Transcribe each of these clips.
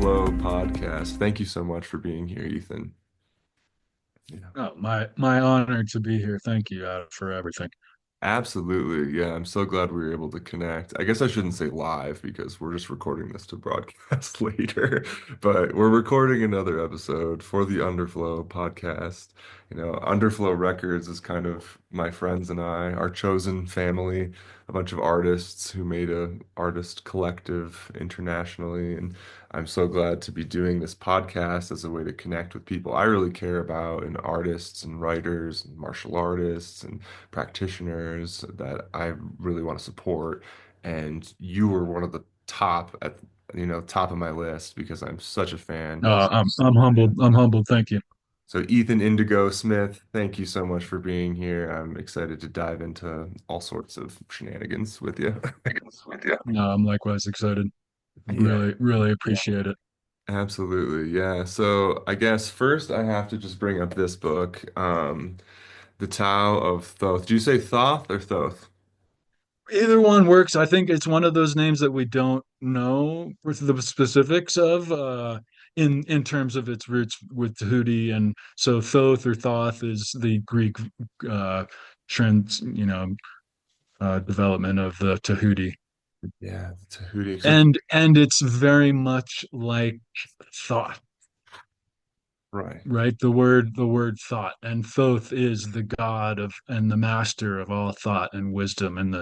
Underflow Podcast. Thank you so much for being here, Ethan. Yeah. Oh, my honor to be here. Thank you, for everything. Absolutely. Yeah, I'm so glad we were able to connect. I guess I shouldn't say live because we're just recording this to broadcast later, but we're recording another episode for the Underflow podcast. Underflow Records is kind of my friends and I, our chosen family, a bunch of artists who made a artist collective internationally. And I'm so glad to be doing this podcast as a way to connect with people I really care about, and artists and writers and martial artists and practitioners that I really want to support. And you were one of the top of my list because I'm such a fan. I'm humbled. I'm humbled. Thank you. So Ethan Indigo Smith, thank you so much for being here. I'm excited to dive into all sorts of shenanigans with you. I'm likewise excited. Yeah, Really appreciate it. absolutely. Yeah. So I guess first I have to just bring up this book, The Tao of Thoth. Do you say Thoth or Thoth? Either one works. I think it's one of those names that we don't know with the specifics of in terms of its roots with Tahuti, and so Thoth or Thoth is the Greek uh, trend, development of the Tahuti, Yeah, Tahuti. So, and it's very much like thought. right. Right, the word thought, and Thoth is the god of and the master of all thought and wisdom, and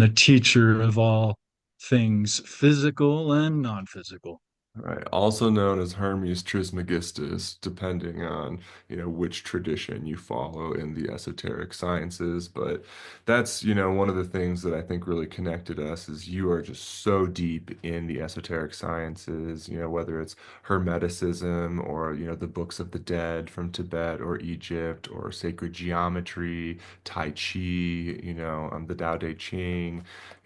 the teacher of all things physical and non-physical. Right. Also known as Hermes Trismegistus, depending on, which tradition you follow in the esoteric sciences. But that's, one of the things that I think really connected us is you are just so deep in the esoteric sciences, whether it's Hermeticism or, the books of the dead from Tibet or Egypt or sacred geometry, Tai Chi, the Tao Te Ching,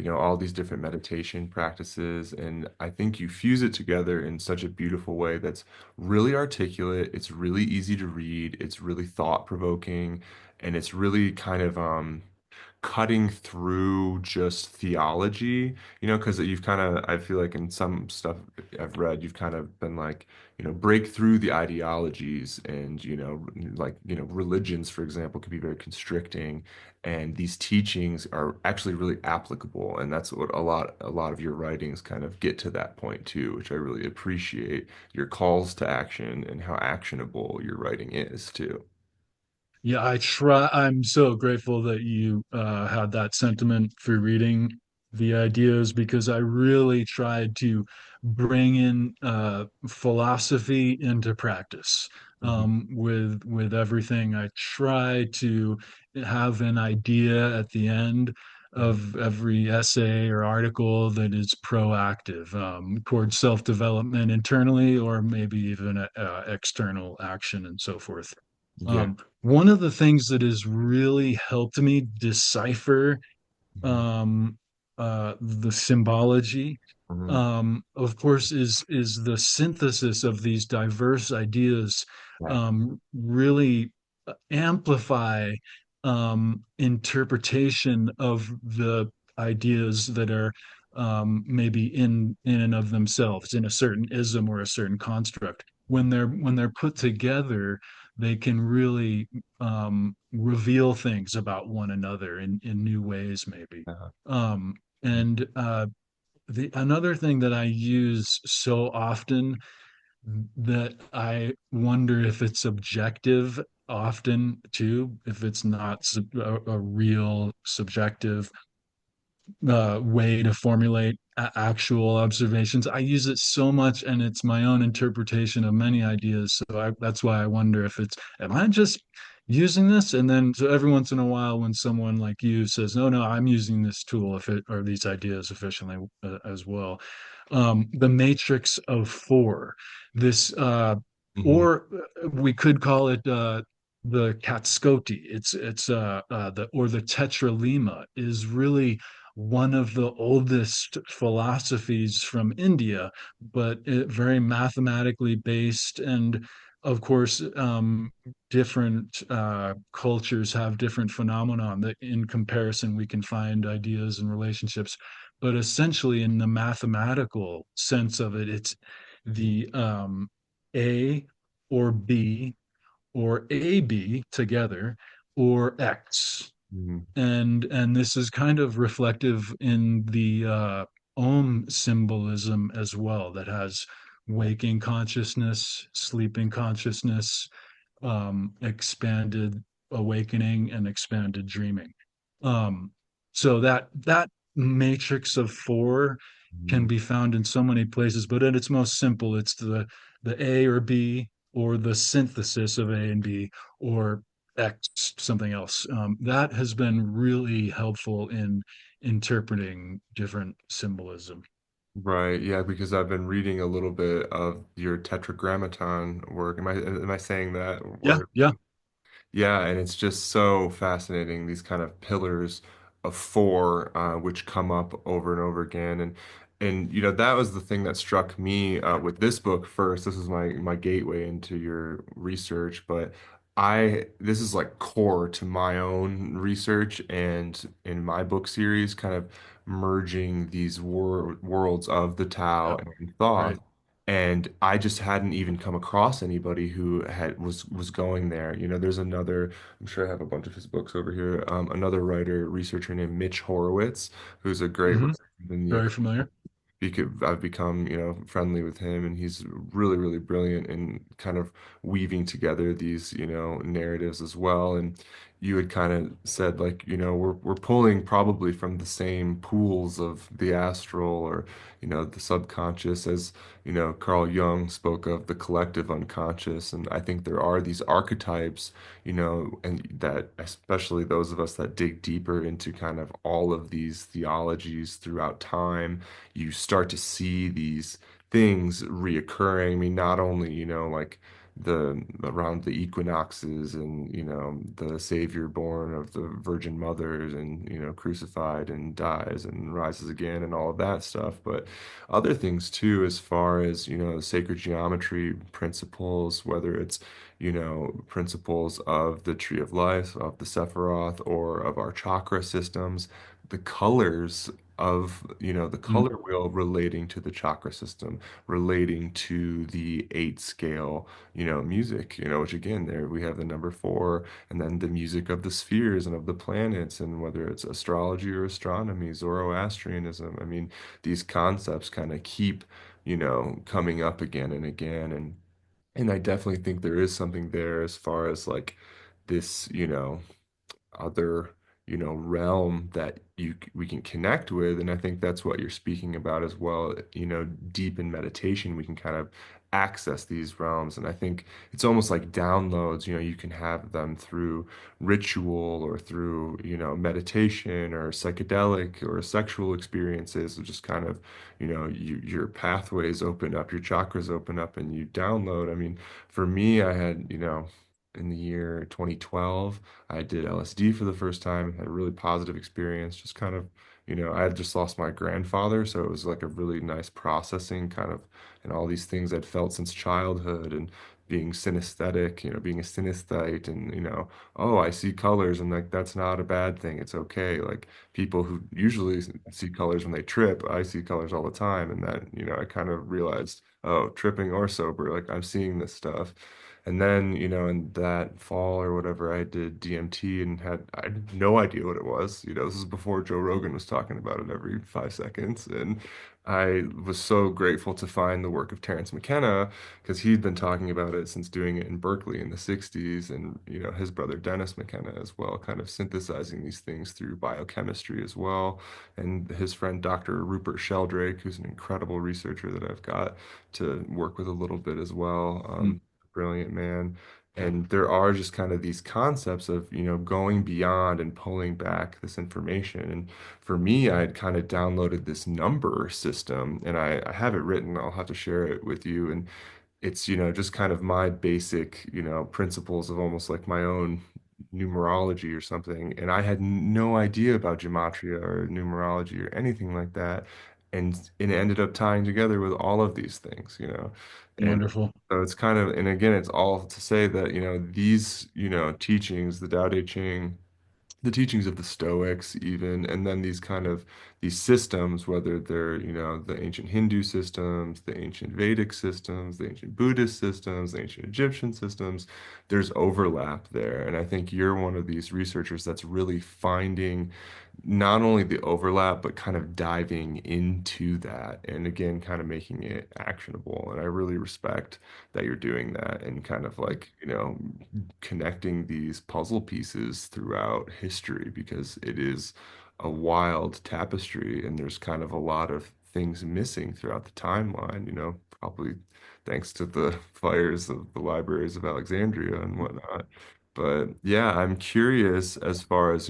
all these different meditation practices. And I think you fuse it together in such a beautiful way that's really articulate. It's really easy to read. It's really thought-provoking. And it's really kind of cutting through just theology, because you've kind of, I feel like in some stuff I've read, you've kind of been like, break through the ideologies and, like, religions, for example, could be very constricting. And these teachings are actually really applicable. And that's what a lot of your writings kind of get to that point too, which I really appreciate your calls to action and how actionable your writing is too. Yeah, I'm so grateful that you had that sentiment for reading the ideas, because I really tried to bring in philosophy into practice. Mhm. With everything, I try to have an idea at the end Mhm. of every essay or article that is proactive towards self-development internally, or maybe even external action and so forth. Yeah. One of the things that has really helped me decipher Mhm. um, the symbology, Mhm. of course, is the synthesis of these diverse ideas Right. really amplify interpretation of the ideas that are maybe in and of themselves in a certain ism or a certain construct. When they're put together, they can really reveal things about one another in new ways, maybe. Uh-huh. And the another thing that I use so often that I wonder if it's subjective often too, if it's not a real subjective way to formulate actual observations. I use it so much, and it's my own interpretation of many ideas. So that's why I wonder if am I just using this? And then, so every once in a while, when someone like you says, "No, no, I'm using this tool, if it or these ideas efficiently as well." The matrix of four, this, Mhm. or we could call it the Katsukoti. The tetralema is really one of the oldest philosophies from India, but very mathematically based. And of course, different cultures have different phenomenon that, in comparison, we can find ideas and relationships. But essentially, in the mathematical sense of it, the A or B or AB together or X. Mhm. And this is kind of reflective in the Om symbolism as well, that has waking consciousness, sleeping consciousness, expanded awakening, and expanded dreaming. Um, so that matrix of four can Mhm. be found in so many places, but at its most simple, it's the A or B or the synthesis of A and B or X something else. That has been really helpful in interpreting different symbolism. Right, yeah, because I've been reading a little bit of your tetragrammaton work. Am I saying that Yeah, word? yeah. Yeah, and it's just so fascinating, these kind of pillars of four, which come up over and over again. And that was the thing that struck me with this book first. This is my gateway into your research, but this is like core to my own research and in my book series, kind of merging these worlds of the Tao Yeah, and right. thought. And I just hadn't even come across anybody who was going there. There's another, I'm sure I have a bunch of his books over here. Another writer, researcher named Mitch Horowitz, who's a great Hmm. writer in the Very familiar. I've become, friendly with him, and he's really, really brilliant in kind of weaving together these, narratives as well. And you had kind of said like, we're pulling probably from the same pools of the astral or, the subconscious as, Carl Jung spoke of the collective unconscious. And I think there are these archetypes, and that especially those of us that dig deeper into kind of all of these theologies throughout time, you start to see these things reoccurring. I mean, not only, like the around the equinoxes and, the Savior born of the Virgin Mother and, crucified and dies and rises again and all of that stuff, but other things too, as far as, the sacred geometry principles, whether it's, principles of the tree of life, of the Sephiroth, or of our chakra systems, the colors of the Mm. color wheel relating to the chakra system, relating to the eight scale music, which again, there we have the number four, and then the music of the spheres and of the planets, and whether it's astrology or astronomy, Zoroastrianism. I mean, these concepts kind of keep coming up again and again, and I definitely think there is something there as far as like this other realm that we can connect with. And I think that's what you're speaking about as well. Deep in meditation we can kind of access these realms, and I think it's almost like downloads. You can have them through ritual or through meditation or psychedelic or sexual experiences, or just kind of your pathways open up, your chakras open up, and you download. I mean, for me, I had in the year 2012, I did LSD for the first time and had a really positive experience. Just kind of, I had just lost my grandfather, so it was like a really nice processing kind of, and all these things I'd felt since childhood and being synesthetic, being a synesthete, and oh, I see colors, and like that's not a bad thing. It's okay. Like people who usually see colors when they trip, I see colors all the time, and that, I kind of realized, oh, tripping or sober, like I'm seeing this stuff. And then, in that fall or whatever, I did DMT and I had no idea what it was. This is before Joe Rogan was talking about it every 5 seconds. And I was so grateful to find the work of Terrence McKenna because he'd been talking about it since doing it in Berkeley in the 60s. And, his brother Dennis McKenna as well, kind of synthesizing these things through biochemistry as well. And his friend, Dr. Rupert Sheldrake, who's an incredible researcher that I've got to work with a little bit as well. Mm. Brilliant, man. And there are just kind of these concepts of, going beyond and pulling back this information. And for me, I had kind of downloaded this number system, and I have it written. I'll have to share it with you. And it's, just kind of my basic, principles of almost like my own numerology or something. And I had no idea about gematria or numerology or anything like that. And it ended up tying together with all of these things, And Wonderful. so it's kind of, and again, it's all to say that, these, teachings, the Tao Te Ching, the teachings of the Stoics even, and then these kind of these systems, whether they're, the ancient Hindu systems, the ancient Vedic systems, the ancient Buddhist systems, the ancient Egyptian systems, there's overlap there. And I think you're one of these researchers that's really finding not only the overlap, but kind of diving into that and again, kind of making it actionable. And I really respect that you're doing that and kind of like, connecting these puzzle pieces throughout history because it is a wild tapestry and there's kind of a lot of things missing throughout the timeline, probably thanks to the fires of the libraries of Alexandria and whatnot. But yeah, I'm curious as far as,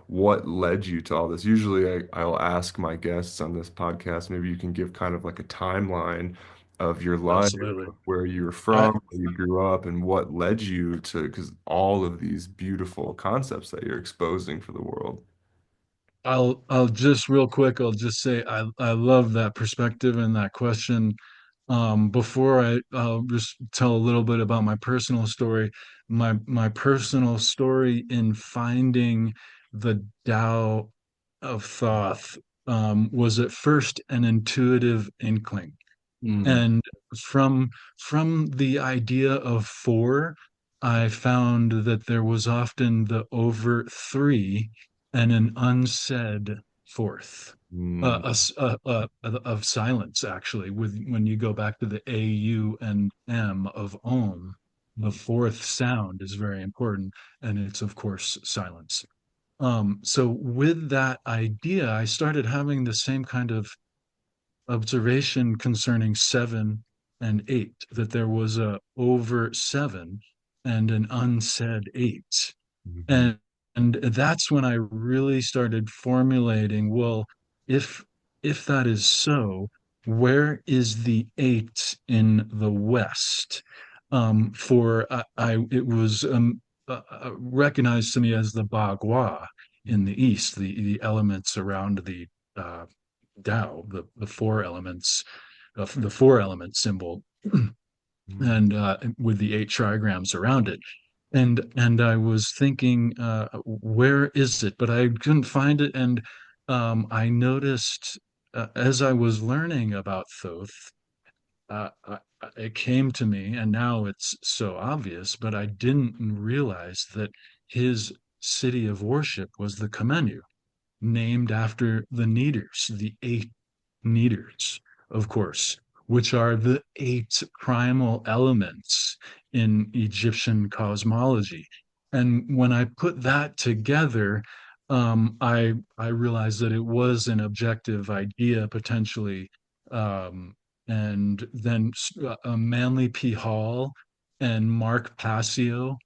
what led you to all this. Usually I'll ask my guests on this podcast, maybe you can give kind of like a timeline of your life, Absolutely. of where you were I from, where you grew up, and what led you to, because all of these beautiful concepts that you're exposing for the world. I'll just real quick, I'll just say I love that perspective and that question. Before I'll just tell a little bit about my personal story. My personal story in finding the Tao of Thoth was at first an intuitive inkling. Mm, And from from the idea of four, I found that there was often the overt three and an unsaid fourth, mm, of silence. Actually, with when you go back to the A, U, and M of Om, the fourth sound is very important, and it's of course silence. So with that idea, I started having the same kind of observation concerning seven and eight, that there was a over seven and an unsaid eight. mhm, And that's when I really started formulating, well, if if that is so, where is the eight in the West? For it was recognized to me as the Bagua in the East, the elements around the uh, Tao, the four elements, the four element symbol, mhm. and with the eight trigrams around it. And I was thinking, where is it? But I couldn't find it. And I noticed as I was learning about Thoth, it came to me, and now it's so obvious, but I didn't realize that his city of worship was the Kamenu, named after the Needers, the eight Needers, of course, which are the eight primal elements in Egyptian cosmology. And when I put that together, I realized that it was an objective idea potentially. And then Manly P. Hall and Mark Passio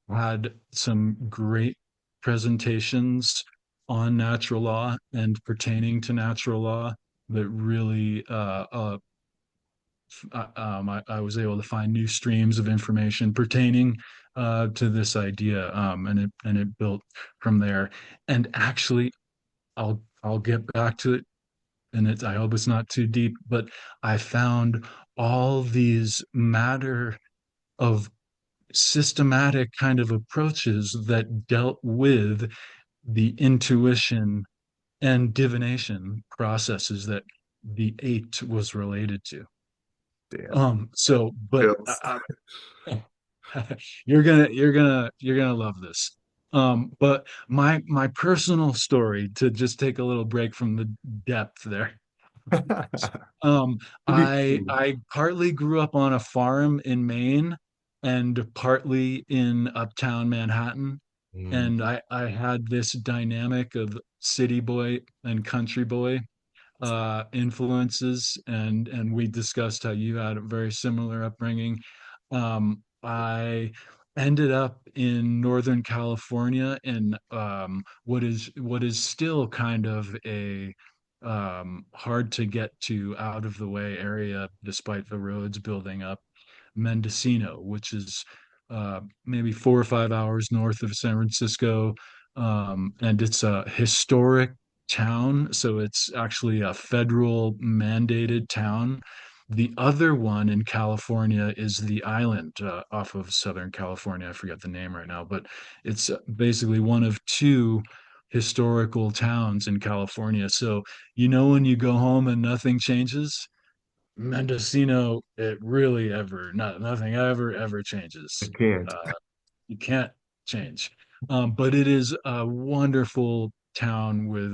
had some great presentations on natural law and pertaining to natural law that really I was able to find new streams of information pertaining to this idea, and it built from there. And actually, I'll get back to it, and I hope it's not too deep, but I found all these matter of systematic kind of approaches that dealt with the intuition and divination processes that the eight was related to. Damn. But Chills. you're gonna love this. But my personal story, to just take a little break from the depth there. Um, To be I partly grew up on a farm in Maine and partly in uptown Manhattan. mm, And I had this dynamic of city boy and country boy influences, and we discussed how you had a very similar upbringing. I ended up in Northern California in what is still kind of a hard to get to, out of the way area, despite the roads building up, Mendocino, which is maybe 4 or 5 hours north of San Francisco. And it's a historic town, so it's actually a federal mandated town. The other one in California is the island off of Southern California. I forget the name right now, but it's basically one of two historical towns in California. So, you know, when you go home and nothing changes, Mendocino, it really ever, nothing ever I changes. can't. Uh, you can't change. But it is a wonderful town with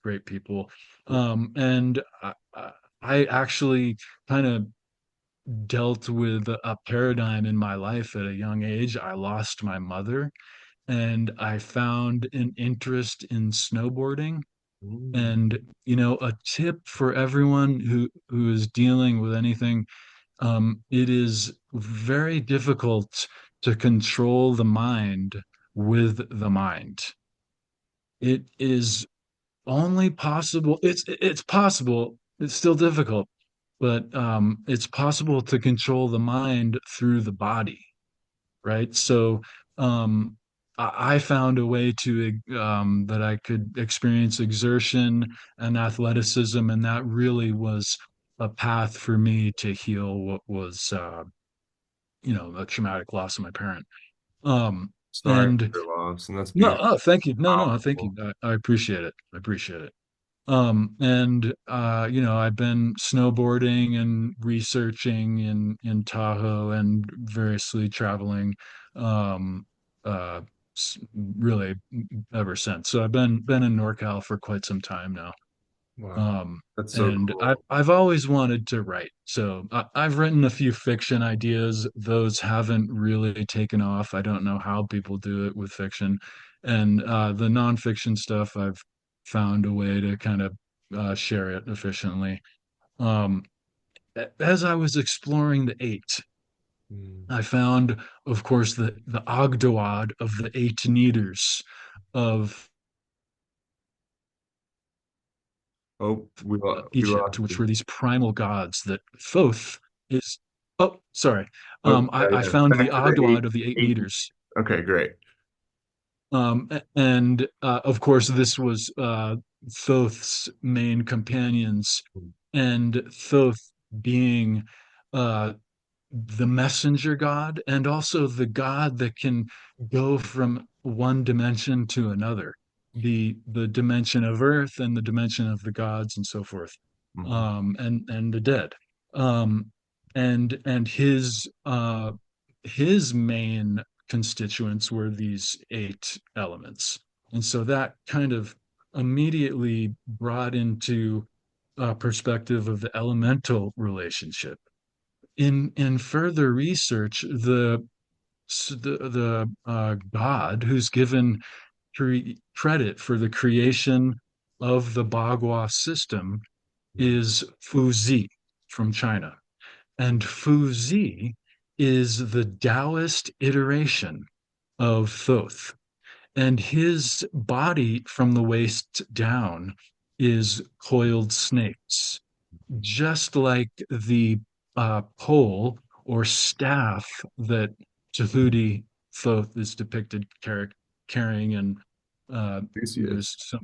great people. And I actually kind of dealt with a paradigm in my life at a young age. I lost my mother, and I found an interest in snowboarding. Mm. And you know, a tip for everyone who is dealing with anything, it is very difficult to control the mind with the mind. It is only possible. It's possible. It's still difficult, but it's possible to control the mind through the body, right? So um, I found a way to that I could experience exertion and athleticism, and that really was a path for me to heal what was, you know, a traumatic loss of my parent. Um, Sorry and for your loss, and that's no, beautiful, oh, thank you. No, thank you. powerful. I appreciate it. I appreciate it. And you know, I've been snowboarding and researching in Tahoe and variously traveling, um, uh, really ever since. So I've been in NorCal for quite some time now. Wow, Um, that's so and cool. I've always wanted to write. So I've written a few fiction ideas. Those haven't really taken off. I don't know how people do it with fiction. And the nonfiction stuff, I've found a way to kind of share it efficiently. Um, as I was exploring the eight, Mm. I found, of course, the Ogdoad of the eight meters of Oh, we Egypt, lost which you. were these primal gods that Thoth is. Oh, sorry. Oh, yeah, I yeah. found the Back to the Ogdoad of the eight eight. meters. Okay, great. And of course, this was Thoth's main companions, and Thoth being uh, the messenger god and also the god that can go from one dimension to another, the dimension of earth and the dimension of the gods and so forth, Mhm. and the dead, um and his main constituents were these eight elements. And so that kind of immediately brought into perspective of the elemental relationship. In further research, the god who's given credit for the creation of the Bagua system Mhm. is Fuzi from China. And Fuzi is the Taoist iteration of Thoth. And his body from the waist down is coiled snakes, just like the pole or staff that Tahuti Thoth is depicted carrying, and Theseus. there's some,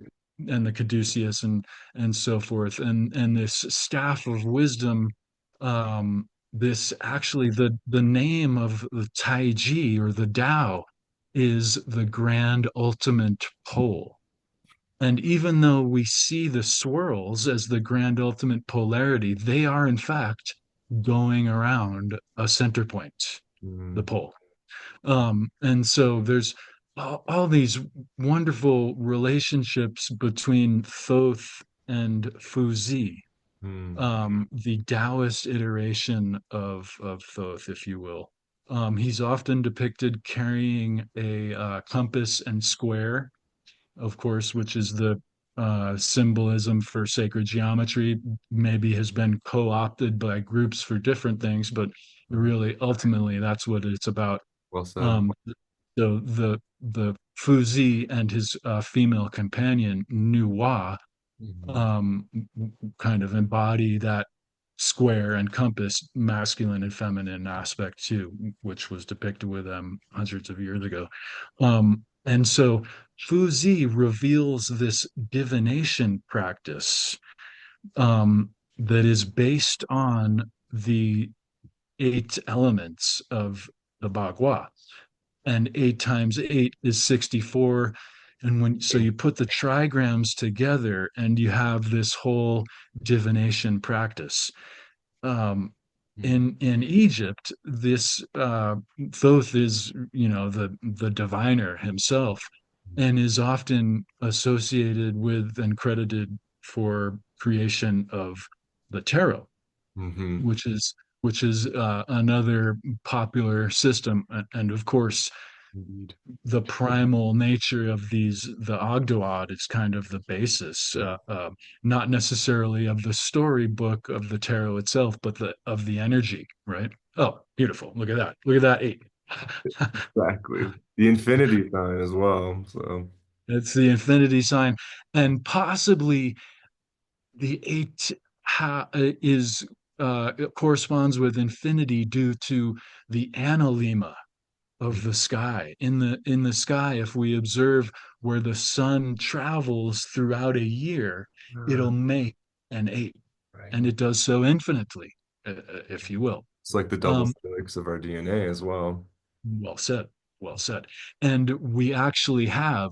and the caduceus and so forth, and this staff of wisdom. This actually, the name of the Tai Chi or the Tao is the grand ultimate pole. And even though we see the swirls as the grand ultimate polarity, they are in fact going around a center point, the Mm. pole. And so there's all these wonderful relationships between Thoth and Fuzi, Mm. the Taoist iteration of Thoth, if you will. He's often depicted carrying a compass and square, of course, which is the symbolism for sacred geometry, maybe has been co-opted by groups for different things, but Mhm. really, ultimately, that's what it's about. Well said. Um, so the Fuzi and his female companion Nuwa Mhm. um, kind of embody that square and compass, masculine and feminine aspect too, which was depicted with them hundreds of years ago. And so Fuzi reveals this divination practice that is based on the eight elements of the Bagua. And eight times eight is 64. And so you put the trigrams together and you have this whole divination practice. Um, in Egypt, this Thoth is, the diviner himself, and is often associated with and credited for creation of the tarot, Mm-hmm. which is another popular system, and of course Indeed. the primal nature of the Ogdoad is kind of the basis, not necessarily of the storybook of the tarot itself, but of the energy, right? Oh, beautiful. Look at that. Look at that eight. Exactly. The infinity sign as well. So, It's the infinity sign. And possibly the eight is it corresponds with infinity due to the analema of the sky. In the sky, if we observe where the sun travels throughout a year, uh, it'll make an eight, and right. it does so infinitely, if you will. It's like the double um helix of our DNA as well. well said, well said. And we actually have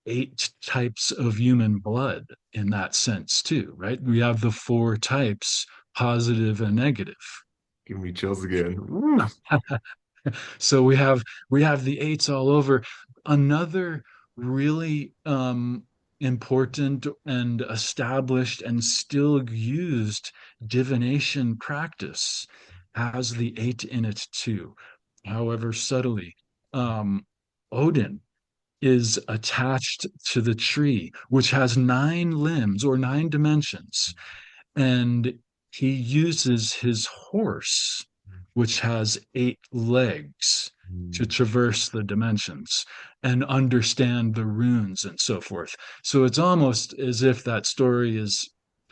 eight types of human blood in that sense too, right? We have the four types, positive and negative. Give me chills again. Woo. So we have the eights all over. Another really important and established and still used divination practice has the eight in it too, however subtly. Um, Odin is attached to the tree, which has nine limbs or nine dimensions, and he uses his horse, which has eight legs, to Mm. traverse the dimensions and understand the runes and so forth. So it's almost as if that story is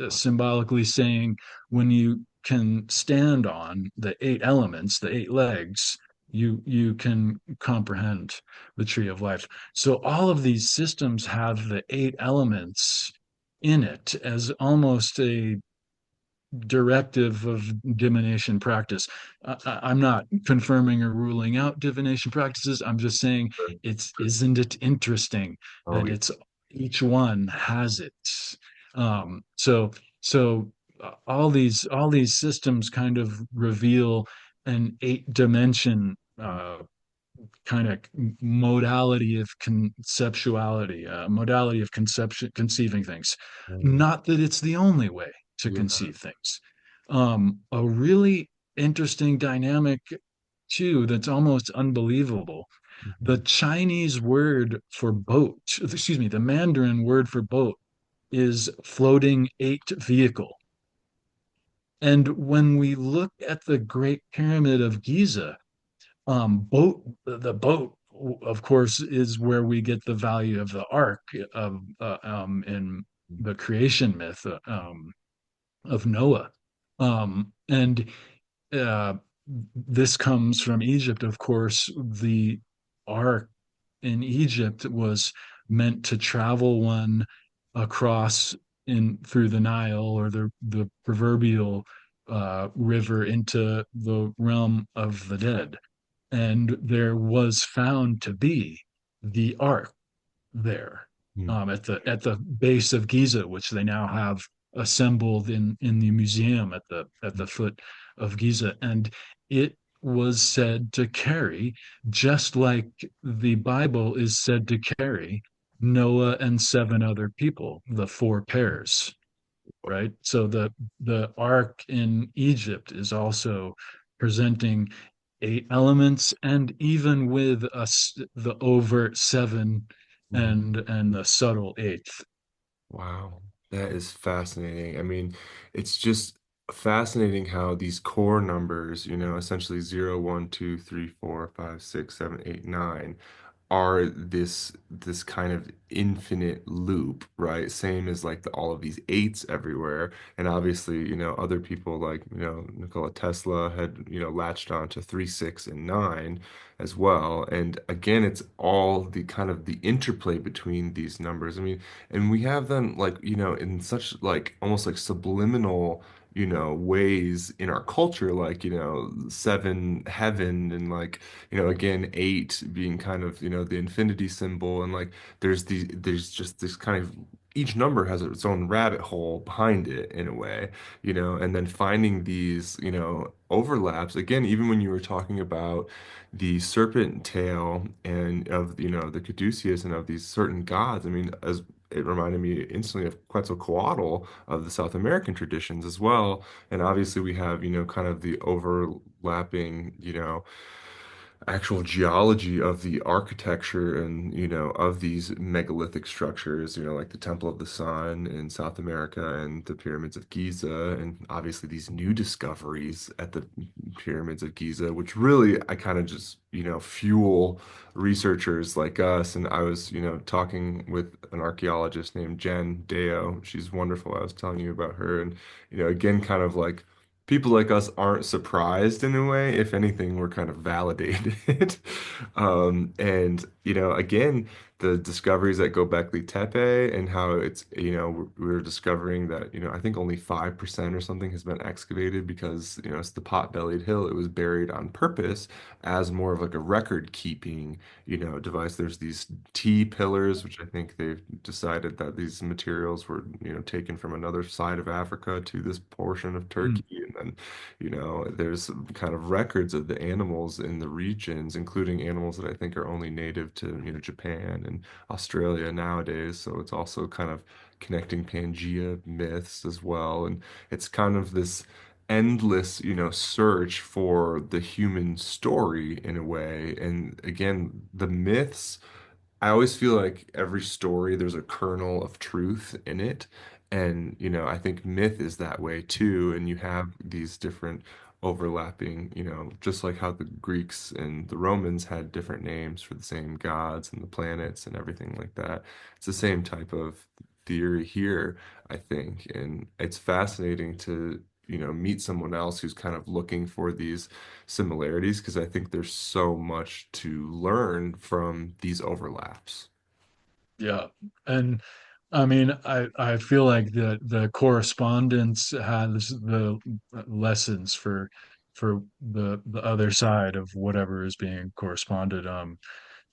symbolically saying, when you can stand on the eight elements, the eight legs, you can comprehend the tree of life. So all of these systems have the eight elements in it as almost a directive of divination practice. I'm not confirming or ruling out divination practices. I'm just saying, isn't it interesting Oh, that yeah. it's each one has it. So all these systems kind of reveal an eight dimension kind of modality of conceptuality, modality of conceiving things. Mm. Not that it's the only way to Yeah. conceive things. A really interesting dynamic too that's almost unbelievable. The Mhm. Chinese word for boat, excuse me, the Mandarin word for boat is floating eight vehicle. And when we look at the Great Pyramid of Giza, the boat, of course, is where we get the value of the ark in the creation myth of Noah. And uh, this comes from Egypt, of course. The ark in Egypt was meant to travel one across in through the Nile, or the proverbial river, into the realm of the dead. And there was found to be the ark there, Mm. at the base of Giza, which they now have assembled in the museum at the foot of Giza, and it was said to carry, just like the Bible is said to carry, Noah and seven other people, the four pairs, right? So the ark in Egypt is also presenting eight elements, and even with the overt seven Mm. and the subtle eighth. Wow, that is fascinating. I mean, it's just fascinating how these core numbers, essentially 0, 1, 2, 3, 4, 5, 6, 7, 8, 9, are this kind of infinite loop, right? Same as like all of these eights everywhere. And obviously, other people like, Nikola Tesla had, latched on to 3, 6, and 9 as well. And again, it's all the kind of the interplay between these numbers. I mean, and we have them like, in such like almost like subliminal ways in our culture, like, seven, heaven, and like, again, eight being kind of, the infinity symbol. And like, there's just this kind of, each number has its own rabbit hole behind it in a way, and then finding these, overlaps. Again, even when you were talking about the serpent tail and of, the caduceus and of these certain gods, I mean, as it reminded me instantly of Quetzalcoatl of the South American traditions as well. And obviously we have, kind of the overlapping, actual geology of the architecture and, of these megalithic structures, like the Temple of the Sun in South America and the pyramids of Giza, and obviously these new discoveries at the pyramids of Giza, which really I kind of just, fuel researchers like us. And I was, talking with an archaeologist named Jen Deo. She's wonderful. I was telling you about her. And, again, kind of like people like us aren't surprised in a way. If anything, we're kind of validated. And, again, the discoveries at Göbekli Tepe and how it's, we're discovering that, I think only 5% or something has been excavated because, it's the pot-bellied hill. It was buried on purpose as more of like a record keeping, device. There's these T pillars, which I think they've decided that these materials were, taken from another side of Africa to this portion of Mm. Turkey. And then, there's kind of records of the animals in the regions, including animals that I think are only native to, Japan and Australia nowadays. So it's also kind of connecting Pangea myths as well. And it's kind of this endless, search for the human story in a way. And again, the myths, I always feel like every story, there's a kernel of truth in it. And, I think myth is that way too. And you have these different overlapping, just like how the Greeks and the Romans had different names for the same gods and the planets and everything like that. It's the same type of theory here, I think. And it's fascinating to, meet someone else who's kind of looking for these similarities because I think there's so much to learn from these overlaps. Yeah. And I mean, I feel like the correspondence has the lessons for the other side of whatever is being corresponded.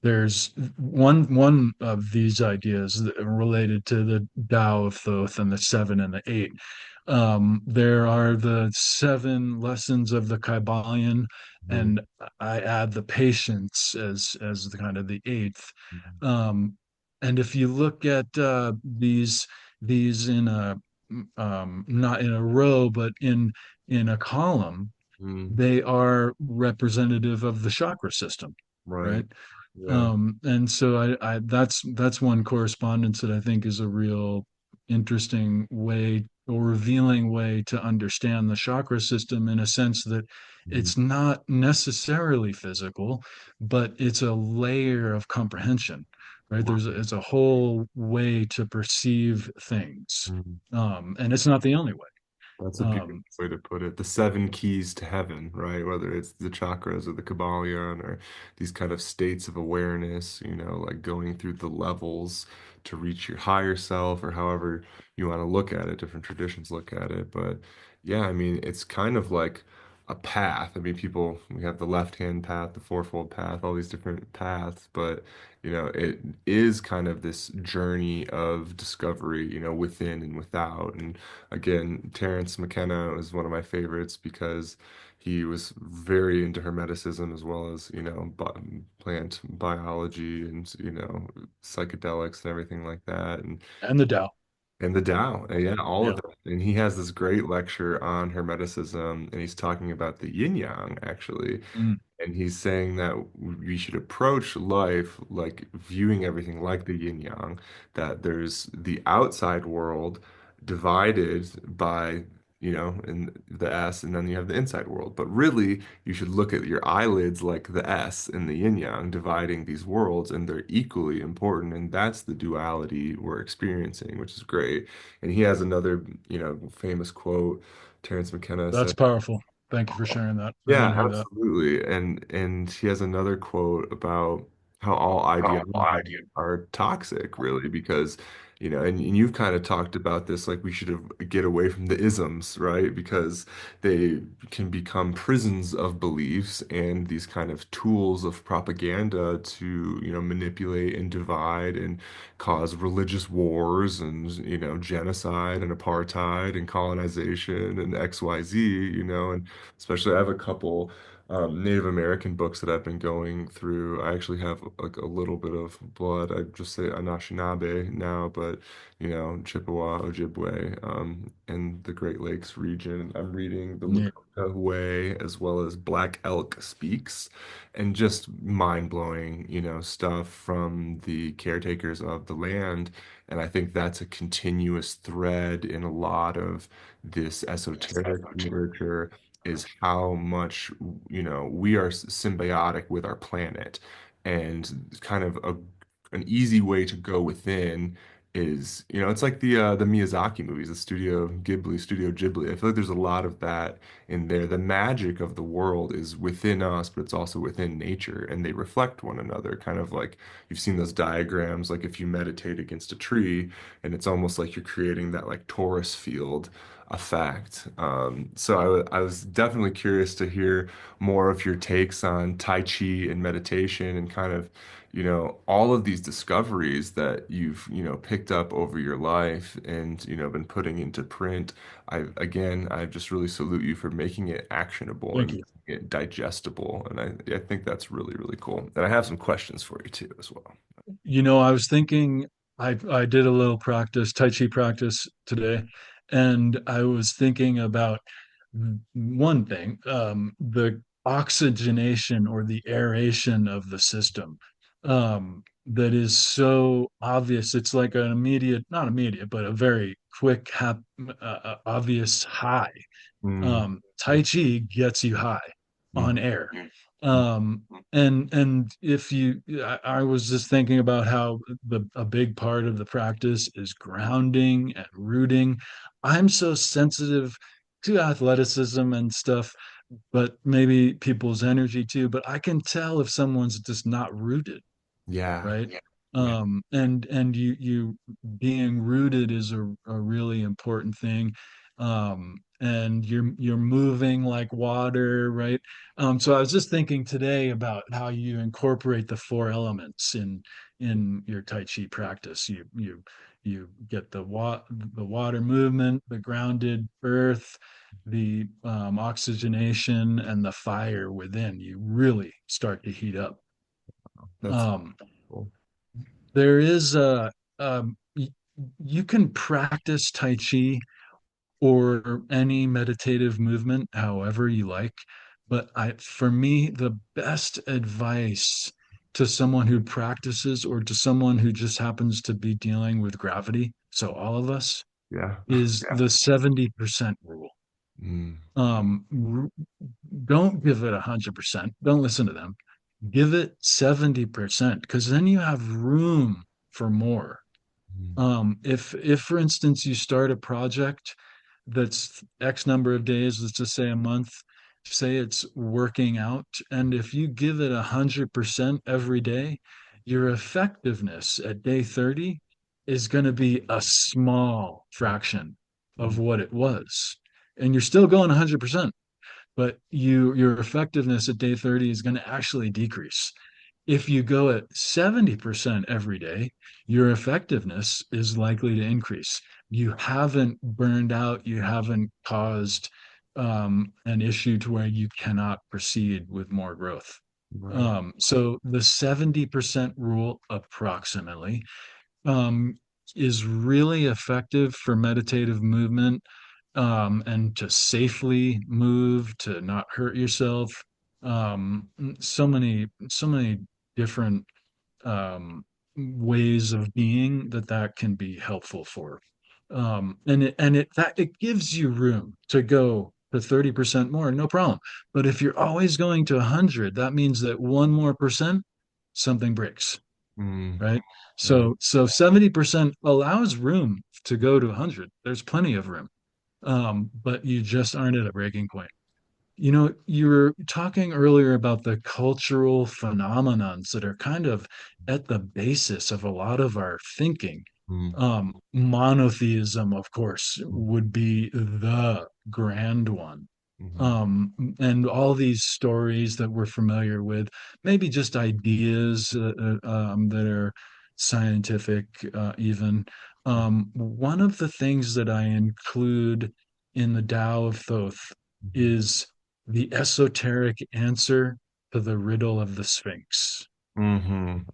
There's one of these ideas related to the Tao of Thoth and the seven and the eight. There are the seven lessons of the Kybalion, Mhm. and I add the patience as the kind of the eighth. Um, and if you look at these in a not in a row, but in a column, Mhm. they are representative of the chakra system, Right. right? Yeah. And so I that's one correspondence that I think is a real interesting way or revealing way to understand the chakra system in a sense that Mhm. it's not necessarily physical, but it's a layer of comprehension, right? Right. It's a whole way to perceive things, Mhm. and it's not the only way. That's a beautiful Um, way to put it. The seven keys to heaven, right? Whether it's the chakras or the Kybalion or these kind of states of awareness, like going through the levels to reach your higher self or however you want to look at it. Different traditions look at it. But yeah, I mean, it's kind of like a path. I mean, we have the left-hand path, the fourfold path, all these different paths, but it is kind of this journey of discovery, within and without. And again, Terence McKenna is one of my favorites because he was very into Hermeticism as well as, plant biology and, psychedelics and everything like that. and the Tao. And the Tao, yeah, all of Yeah. it. And he has this great lecture on Hermeticism, and he's talking about the yin yang, actually. Mm. And he's saying that we should approach life like viewing everything like the yin yang, that there's the outside world divided by, in the S, and then you have the inside world. But really, you should look at your eyelids like the S in the yin yang, dividing these worlds, and they're equally important. And that's the duality we're experiencing, which is great. And he has another, famous quote. Terence McKenna That's said, powerful. Thank you for sharing that. I yeah, didn't hear that. absolutely. And he has another quote about how all Oh, ideologies idea. are toxic, really, because and you've kind of talked about this, like we should have get away from the isms, right? Because they can become prisons of beliefs and these kind of tools of propaganda to, manipulate and divide and cause religious wars and, genocide and apartheid and colonization and XYZ, and especially I have a couple Native American books that I've been going through. I actually have like a little bit of blood. I just say Anishinaabe now, but Chippewa, Ojibwe, in the Great Lakes region. I'm reading the Yeah. Lakota Way as well as Black Elk Speaks, and just mind-blowing, stuff from the caretakers of the land. And I think that's a continuous thread in a lot of this esoteric literature is how much, we are symbiotic with our planet. And kind of an easy way to go within is, it's like the Miyazaki movies, the Studio Ghibli. I feel like there's a lot of that in there. The magic of the world is within us, but it's also within nature, and they reflect one another. Kind of like you've seen those diagrams, like if you meditate against a tree, and it's almost like you're creating that like torus field effect. So I was definitely curious to hear more of your takes on Tai Chi and meditation and kind of, all of these discoveries that you've, picked up over your life and, been putting into print. I just really salute you for making it actionable Thank and you. making it digestible. And I think that's really, really cool. And I have some questions for you too, as well. I was thinking I did a little practice, Tai Chi practice today, and I was thinking about one thing, the oxygenation or the aeration of the system, that is so obvious. It's like an immediate, not immediate, but a very quick, obvious high. Mm, Tai Chi gets you high mm, on air. Um, and if I was just thinking about how a big part of the practice is grounding and rooting. I'm so sensitive to athleticism and stuff, but maybe people's energy too. But I can tell if someone's just not rooted, yeah. right? Yeah. And you being rooted is a really important thing. And you're moving like water, right? So I was just thinking today about how you incorporate the four elements in your Tai Chi practice. You get the water movement, the grounded earth, the oxygenation, and the fire within. You really start to heat up. That's Um, cool. there is you can practice Tai Chi or any meditative movement however you like, but for me, the best advice to someone who practices or to someone who just happens to be dealing with gravity, so all of us, Yeah. is the 70% rule. Mm, Um, don't give it 100%. Don't listen to them. Give it 70% because then you have room for more. mm, If for instance you start a project that's X number of days, let's just say a month, say it's working out, and if you give it 100% every day, your effectiveness at day 30 is going to be a small fraction of mm, what it was. And you're still going 100%, but your effectiveness at day 30 is going to actually decrease. If you go at 70% every day, your effectiveness is likely to increase. You haven't burned out, you haven't caused an issue to where you cannot proceed with more growth. right. So the 70% rule, approximately, um, is really effective for meditative movement, and to safely move, to not hurt yourself. So many different ways of being that can be helpful for. And it gives you room to go to 30% more, no problem. But if you're always going to 100, that means that one more percent, something breaks, Mm, right? right. So 70% allows room to go to 100. There's plenty of room, but you just aren't at a breaking point. You were talking earlier about the cultural phenomenons that are kind of at the basis of a lot of our thinking. Mm, Monotheism, of course, would be the grand one. mhm, And all these stories that we're familiar with, maybe just ideas that are scientific, even. One of the things that I include in the Tao of Thoth mhm, is the esoteric answer to the riddle of the Sphinx. mhm,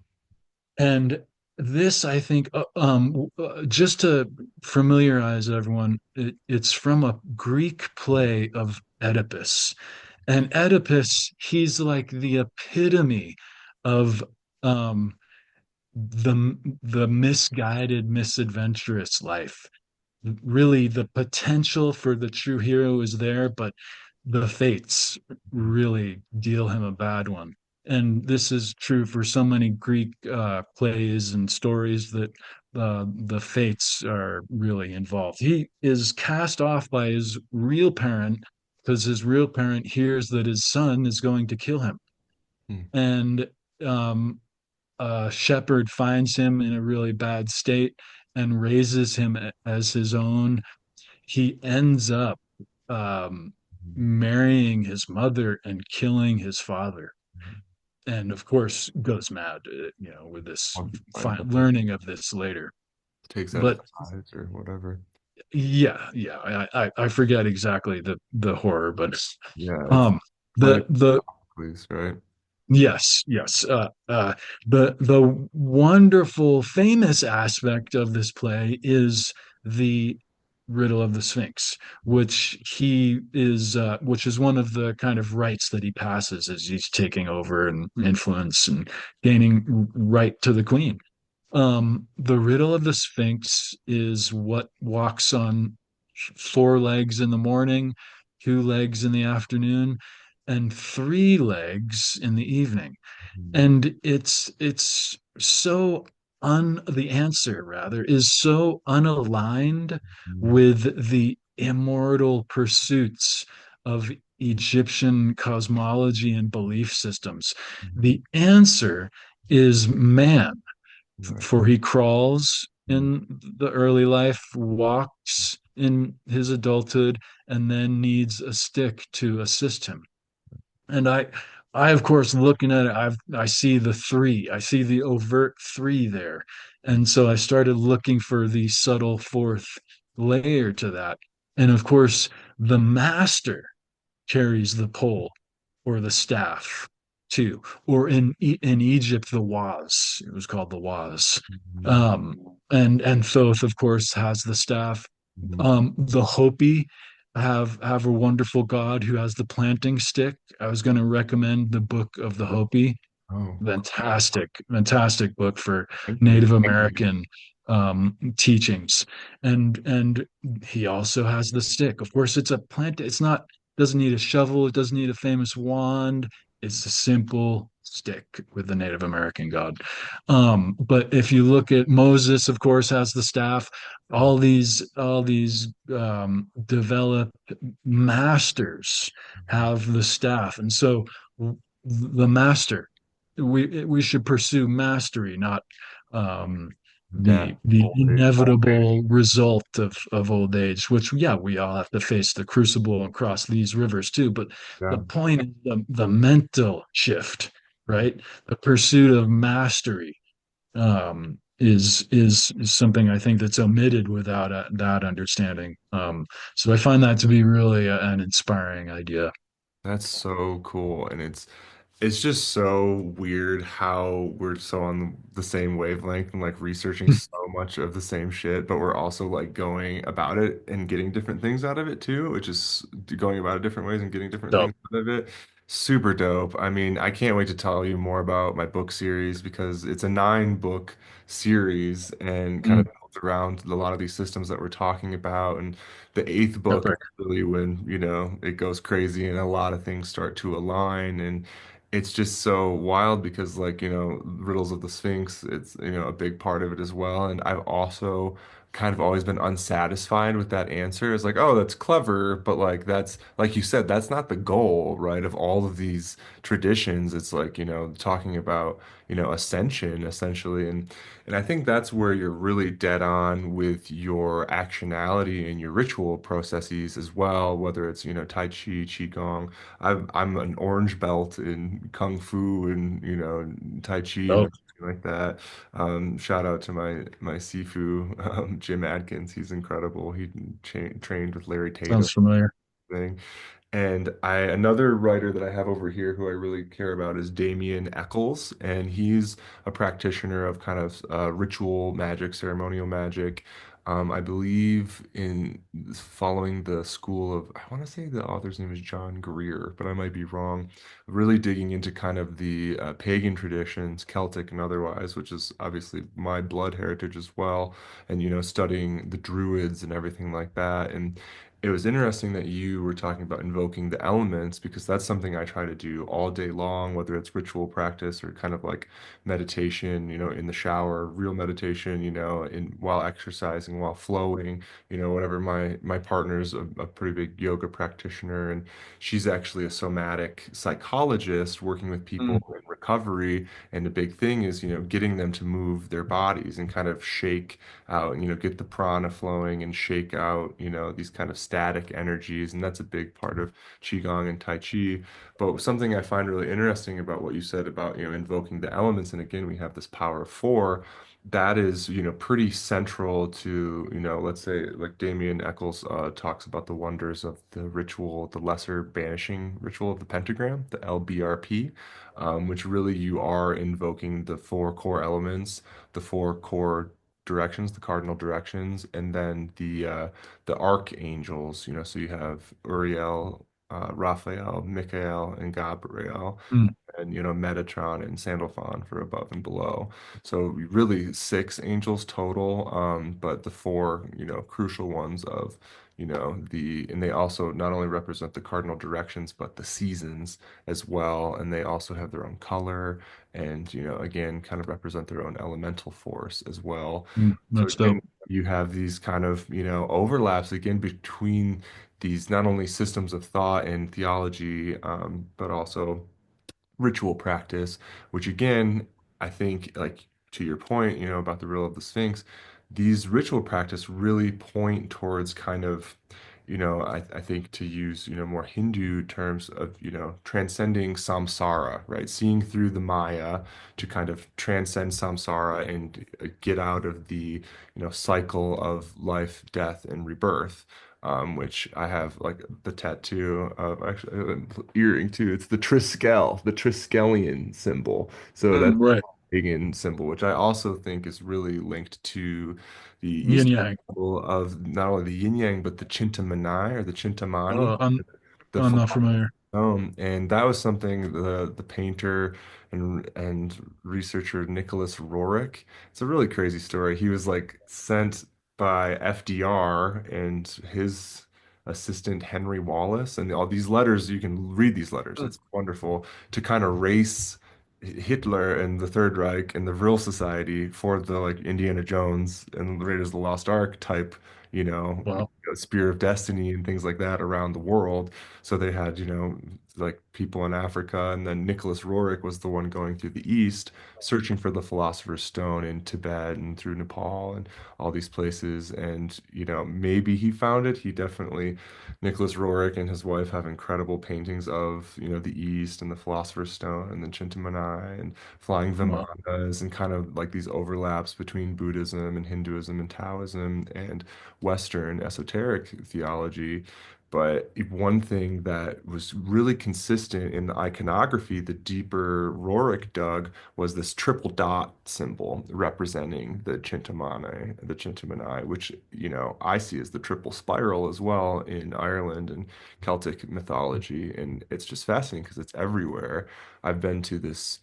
And this, I think, just to familiarize everyone, it's from a Greek play of Oedipus. And Oedipus, he's like the epitome of um, the misguided, misadventurous life. Really, the potential for the true hero is there, but the fates mhm. really deal him a bad one. And this is true for so many Greek plays and stories that the fates are really involved. He is cast off by his real parent because his real parent hears that his son is going to kill him. Mm, And um, a shepherd finds him in a really bad state and raises him as his own. He ends up um, mhm, marrying his mother and killing his father, mhm. and of course goes mad, with this Once he finds out, learning of this later. takes out his But eyes or whatever. yeah, I forget exactly the horror, but Yeah, it's um, like the please, right? yes. The wonderful, famous aspect of this play is the riddle of the Sphinx, which is one of the kind of rights that he passes as he's taking over and influence and gaining right to the queen. The riddle of the Sphinx is what walks on four legs in the morning, two legs in the afternoon, and three legs in the evening. Mhm, And it's so the answer rather is so unaligned mhm, with the immortal pursuits of Egyptian cosmology and belief systems. mhm. The answer is man, Right. for he crawls Mhm, in the early life, walks in his adulthood, and then needs a stick to assist him. And I of course looking at it, I see the three, I see the overt three there. And so I started looking for the subtle fourth layer to that. And of course, the master carries the pole or the staff too. Or in Egypt, the was. It was called the was. mhm, Um, and Thoth, of course, has the staff. mhm. The Hopi have a wonderful god who has the planting stick. I was going to recommend the book of the Hopi. Oh, Fantastic book for thank you. Native American teachings. And he also has the stick. Of course, it's a plant. It's not doesn't need a shovel. It doesn't need a famous wand. It's a simple stick with the Native American god. But if you look at Moses, of course, has the staff. All these developed masters Mhm. have the staff, and so the master we should pursue mastery, not um, Death, the old age. inevitable result of old age. Which, yeah, we all have to face the crucible and cross these rivers too. But the Yeah. point is the mental shift, right? The pursuit of mastery is something I think that's omitted without that understanding. So I find that to be really an inspiring idea. That's so cool. And it's just so weird how we're so on the same wavelength and like researching so much of the same shit, but we're also like going about it and getting different things out of it too, which is going about it different ways and getting different So things out of it. Super dope. I mean, I can't wait to tell you more about my book series because it's a 9 book series and kind of mm, built around a lot of these systems that we're talking about. And the eighth book is epic. really when, it goes crazy and a lot of things start to align. And it's just so wild because, like, Riddles of the Sphinx, it's, a big part of it as well. And I've also kind of always been unsatisfied with that answer. It's like, oh, that's clever, but like that's like you said, that's not the goal, right? Of all of these traditions, it's like, talking about, ascension essentially. And I think that's where you're really dead on with your actionality and your ritual processes as well, whether it's, Tai Chi, Qigong. I'm an orange belt in Kung Fu and, Tai Chi and Oh, everything like that. Shout out to my Sifu, Jim Adkins. He's incredible. He trained with Larry Tatum sounds familiar. thing. And another writer that I have over here who I really care about is Damien Eccles, and he's a practitioner of kind of ritual magic, ceremonial magic. I believe in following the school of, I want to say the author's name is John Greer, but I might be wrong. Really digging into kind of the pagan traditions, Celtic and otherwise, which is obviously my blood heritage as well, and studying the Druids and everything like that. And it was interesting that you were talking about invoking the elements because that's something I try to do all day long, whether it's ritual practice or kind of like meditation, in the shower, real meditation, in while exercising, while flowing, whatever. My partner's a pretty big yoga practitioner, and she's actually a somatic psychologist working with Mm, people in recovery. And the big thing is, getting them to move their bodies and kind of shake out, get the prana flowing and shake out, these kind of static energies. And that's a big part of Qigong and Tai Chi. But something I find really interesting about what you said about, invoking the elements, and again, we have this power of four. That is, pretty central to, let's say like Damien Eccles talks about the wonders of the ritual, the lesser banishing ritual of the pentagram, the LBRP, which really you are invoking the four core elements, the four core directions, the cardinal directions, and then the archangels. So you have Uriel, Raphael, Michael, and Gabriel, mm, and Metatron and Sandalphon for above and below. So really six angels total, but the four crucial ones of and they also not only represent the cardinal directions but the seasons as well, and they also have their own color and again kind of represent their own elemental force as well. So that's again, dope. you have these kind of overlaps again between these not only systems of thought and theology, but also ritual practice, which again, I think, like to your point, about the role of the Sphinx, these ritual practice really point towards kind of, I think to use, more Hindu terms of, transcending samsara, right? Seeing through the Maya to kind of transcend samsara and get out of the, cycle of life, death, and rebirth, which I have like the tattoo of actually earring too. It's the Triskelion symbol. So that's Right. a pagan symbol, which I also think is really linked to the Yin Eastern Yang. symbol of not only the yin yang, but the Chintamani or the Chintamani, the I'm not familiar. and that was something the painter and researcher Nicholas Roerich. It's a really crazy story. He was like sent by FDR and his assistant Henry Wallace, and all these letters. You can read these letters. Mm. It's wonderful to kind of race Hitler and the Third Reich and the Vril Society for the like Indiana Jones and the Raiders of the Lost Ark type, Wow. Spear of Destiny and things like that around the world. So they had, like people in Africa, and then Nicholas Roerich was the one going through the East, searching for the Philosopher's Stone in Tibet and through Nepal and all these places. And, maybe he found it. He definitely, Nicholas Roerich and his wife have incredible paintings of, the East and the Philosopher's Stone and the Chintamani and flying Wow. vimanas and kind of like these overlaps between Buddhism and Hinduism and Taoism and Western esoteric theology. But one thing that was really consistent in the iconography, the deeper Rorik dug, was this triple dot symbol representing the Chintamani, which, I see as the triple spiral as well in Ireland and Celtic mythology. And it's just fascinating because it's everywhere. I've been to this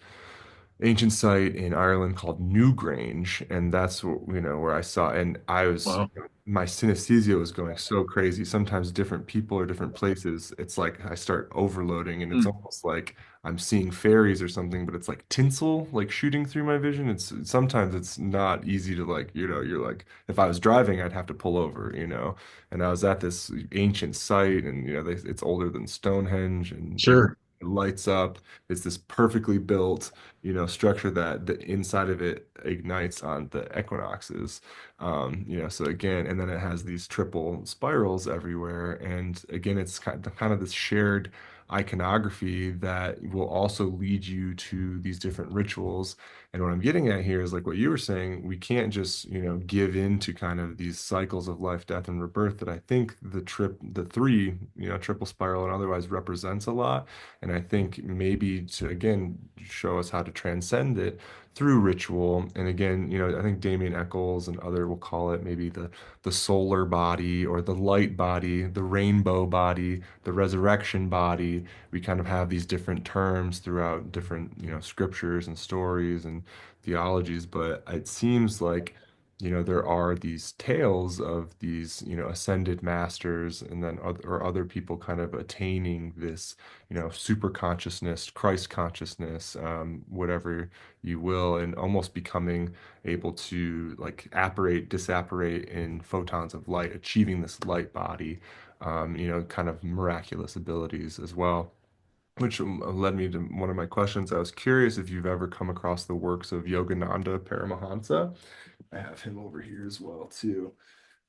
ancient site in Ireland called Newgrange, and that's where I saw, and I was Wow. my synesthesia was going so crazy. Sometimes different people or different places, it's like I start overloading, and it's Mm. almost like I'm seeing fairies or something, but it's like tinsel like shooting through my vision. It's sometimes it's not easy to like, you're like if I was driving, I'd have to pull over. And I was at this ancient site, and it's older than Stonehenge, and Sure. it lights up. It's this perfectly built structure that the inside of it ignites on the equinoxes. So again, and then it has these triple spirals everywhere. And again, it's kind of this shared iconography that will also lead you to these different rituals. And what I'm getting at here is like what you were saying, we can't just, give in to kind of these cycles of life, death, and rebirth that I think the three, triple spiral and otherwise represents a lot. And I think maybe to, again, show us how to transcend it through ritual. And again, I think Damien Eccles and other will call it maybe the solar body or the light body, the rainbow body, the resurrection body. We kind of have these different terms throughout different, scriptures and stories and theologies, but it seems like there are these tales of these, ascended masters and then other people kind of attaining this super consciousness, Christ consciousness, whatever you will, and almost becoming able to like apparate, disapparate in photons of light, achieving this light body, kind of miraculous abilities as well. Which led me to one of my questions. I was curious if you've ever come across the works of Yogananda Paramahansa. I have him over here as well too.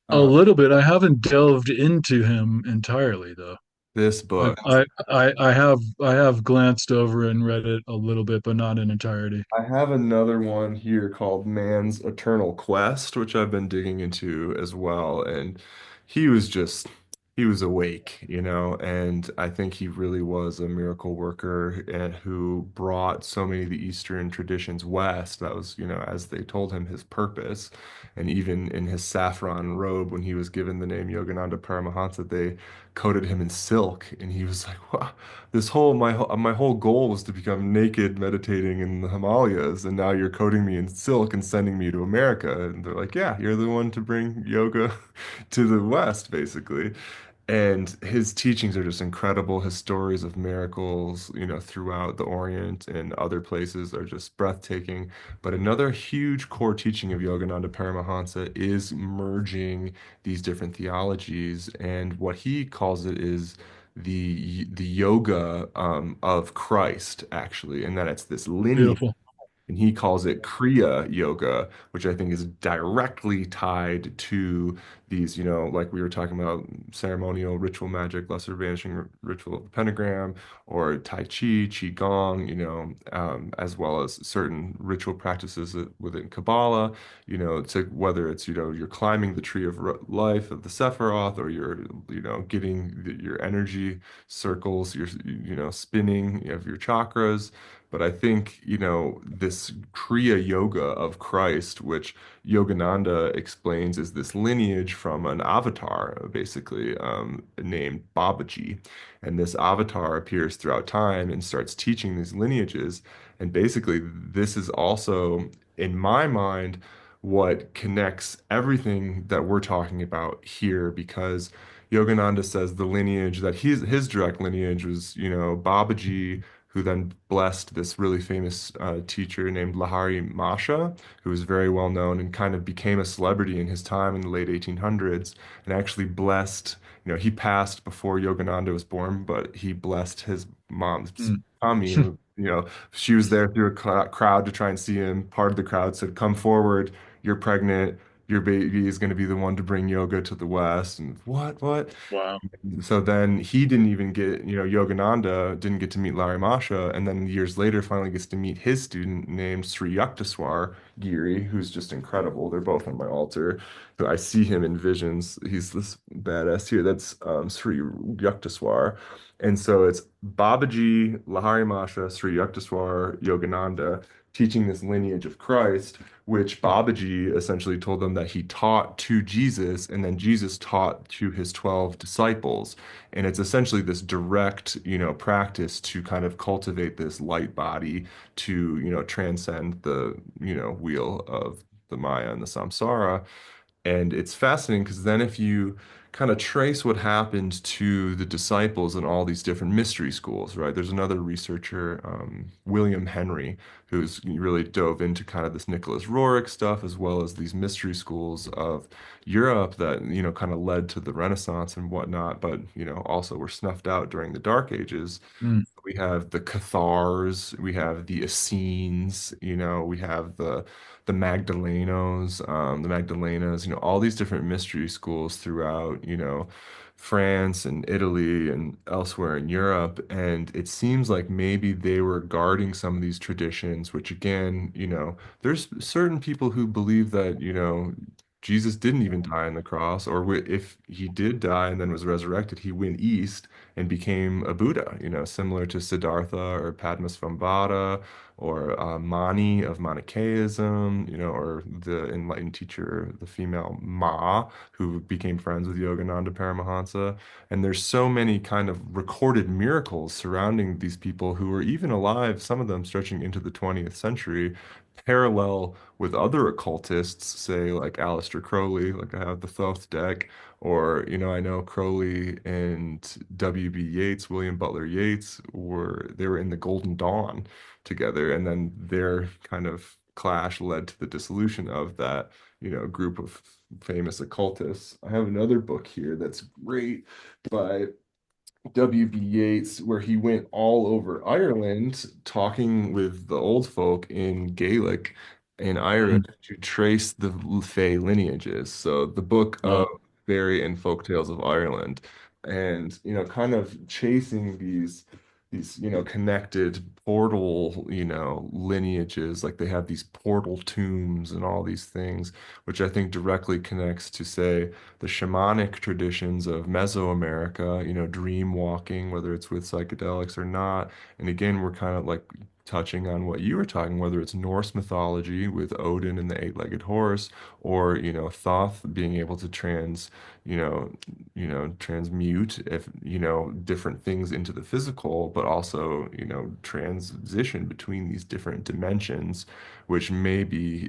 A Uh, little bit. I haven't delved into him entirely though. this I book. I I have glanced over and read it a little bit, but not in entirety. I have another one here called Man's Eternal Quest, which I've been digging into as well. And he was just, he was awake, and I think he really was a miracle worker and who brought so many of the Eastern traditions west. That was, as they told him, his purpose. And even in his saffron robe, when he was given the name Yogananda Paramahansa, they coated him in silk. And he was like, wow, my whole goal was to become naked meditating in the Himalayas, and now you're coating me in silk and sending me to America. And they're like, yeah, you're the one to bring yoga to the West, basically. And his teachings are just incredible. His stories of miracles, throughout the Orient and other places are just breathtaking. But another huge core teaching of Yogananda Paramahansa is merging these different theologies. And what he calls it is the yoga of Christ, actually, and that it's this lineage, Beautiful. and he calls it Kriya Yoga, which I think is directly tied to these, like we were talking about, ceremonial ritual magic, lesser vanishing ritual of the pentagram, or Tai Chi, Qigong, as well as certain ritual practices within Kabbalah, to whether it's, you're climbing the tree of life of the Sephiroth, or you're, getting your energy circles, you're, spinning of your chakras. But I think, this Kriya Yoga of Christ, which Yogananda explains is this lineage from an avatar, basically, named Babaji. And this avatar appears throughout time and starts teaching these lineages. And basically, this is also, in my mind, what connects everything that we're talking about here, because Yogananda says the lineage that his direct lineage was, Babaji, who then blessed this really famous teacher named Lahari Masha, who was very well known and kind of became a celebrity in his time in the late 1800s, and actually blessed, he passed before Yogananda was born, but he blessed his mom's Mm. tummy. And, she was there through a crowd to try and see him. Part of the crowd said, "Come forward, you're pregnant. Your baby is going to be the one to bring yoga to the West." And what? Wow. So then he didn't even get, Yogananda didn't get to meet Larry Masha, and then years later finally gets to meet his student named Sri Yukteswar Giri, who's just incredible. They're both on my altar. So I see him in visions. He's this badass here. That's Sri Yukteswar. And so it's Babaji, Lahari Masha, Sri Yukteswar, Yogananda teaching this lineage of Christ, which Babaji essentially told them that he taught to Jesus, and then Jesus taught to his 12 disciples. And it's essentially this direct, practice to kind of cultivate this light body to, transcend the, wheel of the Maya and the samsara. And it's fascinating because then if you kind of trace what happened to the disciples in all these different mystery schools, right? There's another researcher, William Henry, who's really dove into kind of this Nicholas Roerich stuff as well as these mystery schools of Europe that, kind of led to the Renaissance and whatnot, but, also were snuffed out during the Dark Ages. Mm, We have the Cathars, we have the Essenes, we have the Magdalenos, the Magdalenas, all these different mystery schools throughout, France and Italy and elsewhere in Europe. And it seems like maybe they were guarding some of these traditions, which again, there's certain people who believe that, Jesus didn't even die on the cross, or if he did die and then was resurrected, he went east and became a Buddha, similar to Siddhartha or Padmasambhava or Mani of Manichaeism, or the enlightened teacher, the female Ma, who became friends with Yogananda Paramahansa. And there's so many kind of recorded miracles surrounding these people who were even alive, some of them stretching into the 20th century, parallel with other occultists, say like Aleister Crowley, like I have the Thoth deck, or, I know Crowley and W.B. Yeats, William Butler Yeats, they were in the Golden Dawn together, and then their kind of clash led to the dissolution of that, group of famous occultists. I have another book here that's great by W.B. Yeats, where he went all over Ireland talking with the old folk in Gaelic in mm. Ireland to trace the Fey lineages. So the book of Wow. Fairy and Folk Tales of Ireland, and kind of chasing these connected portal lineages, like they have these portal tombs and all these things, which I think directly connects to, say, the shamanic traditions of Mesoamerica, dream walking, whether it's with psychedelics or not. And again, we're kind of like touching on what you were talking, whether it's Norse mythology with Odin and the eight-legged horse, or, Thoth being able to you know, transmute if, different things into the physical, but also, transition between these different dimensions, which may be,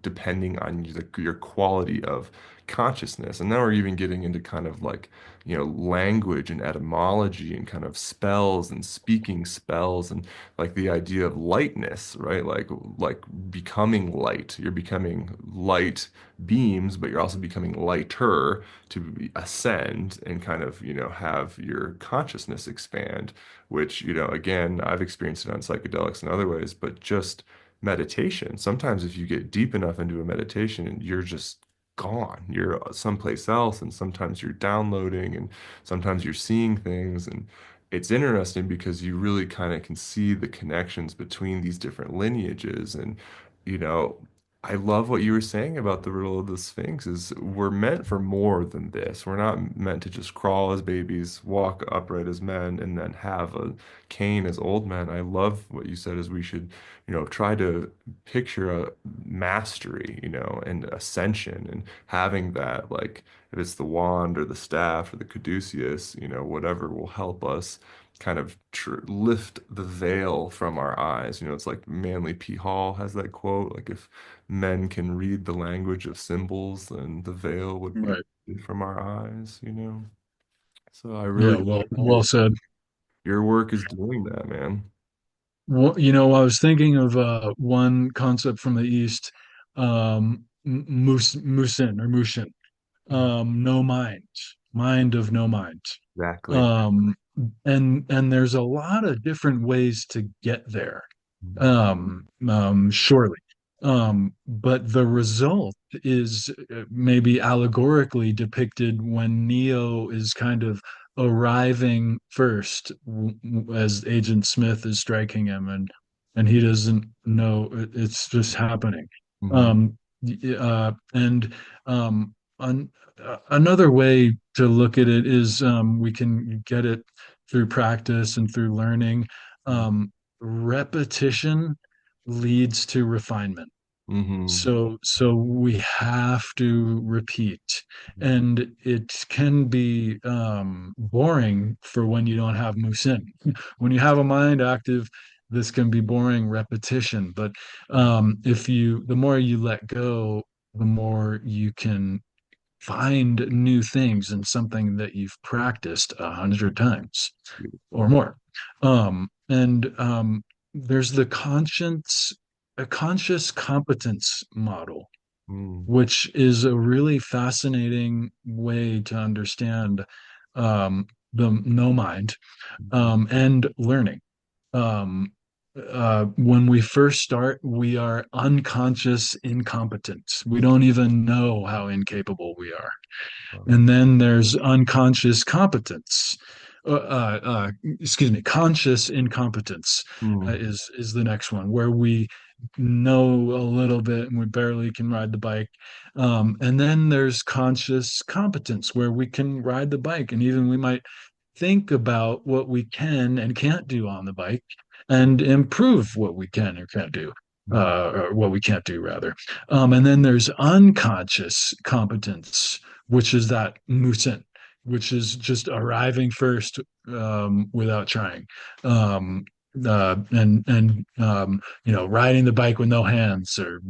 depending on your quality of consciousness. And now we're even getting into kind of like, language and etymology and kind of spells and speaking spells and like the idea of lightness, right? Like becoming light. You're becoming light beams, but you're also becoming lighter to ascend and kind of, have your consciousness expand, which, again, I've experienced it on psychedelics and other ways, but just meditation. Sometimes if you get deep enough into a meditation, you're just gone. You're someplace else, and sometimes you're downloading, and sometimes you're seeing things. And it's interesting because you really kind of can see the connections between these different lineages. And, you know, I love what you were saying about the riddle of the Sphinx is we're meant for more than this. We're not meant to just crawl as babies, walk upright as men, and then have a cane as old men. I love what you said is we should, try to picture a mastery, and ascension and having that, like if it's the wand or the staff or the caduceus, whatever will help us kind of lift the veil from our eyes. It's like Manly P. Hall has that quote, like if men can read the language of symbols, then the veil would be Right. lifted from our eyes. So I really Yeah, think well said. your work is doing that, man. Well, I was thinking of one concept from the East, Musin or Mushin, no mind, mind of no mind. Exactly. Um, and there's a lot of different ways to get there. Surely. But the result is maybe allegorically depicted when Neo is kind of arriving first as Agent Smith is striking him, and he doesn't know it's just happening. Mhm. Um, and another way to look at it is we can get it through practice and through learning. Um, Repetition leads to refinement. Mm-hmm. So we have to repeat, and it can be boring for when you don't have musin. When you have a mind active, this can be boring repetition. But if you, the more you let go, the more you can find new things in something that you've practiced 100 times or more. And there's the a conscious competence model, Mm-hmm. which is a really fascinating way to understand the no mind and learning. Um, when we first start, we are unconscious incompetence. We don't even know how incapable we are. And then there's unconscious competence. Excuse me, conscious incompetence Mm-hmm. is the next one, where we know a little bit and we barely can ride the bike. And then there's conscious competence, where we can ride the bike, and even we might think about what we can and can't do on the bike and improve what we can or can't do. Or what we can't do, rather. And then there's unconscious competence, which is that musen, which is just arriving first without trying. Riding the bike with no hands, or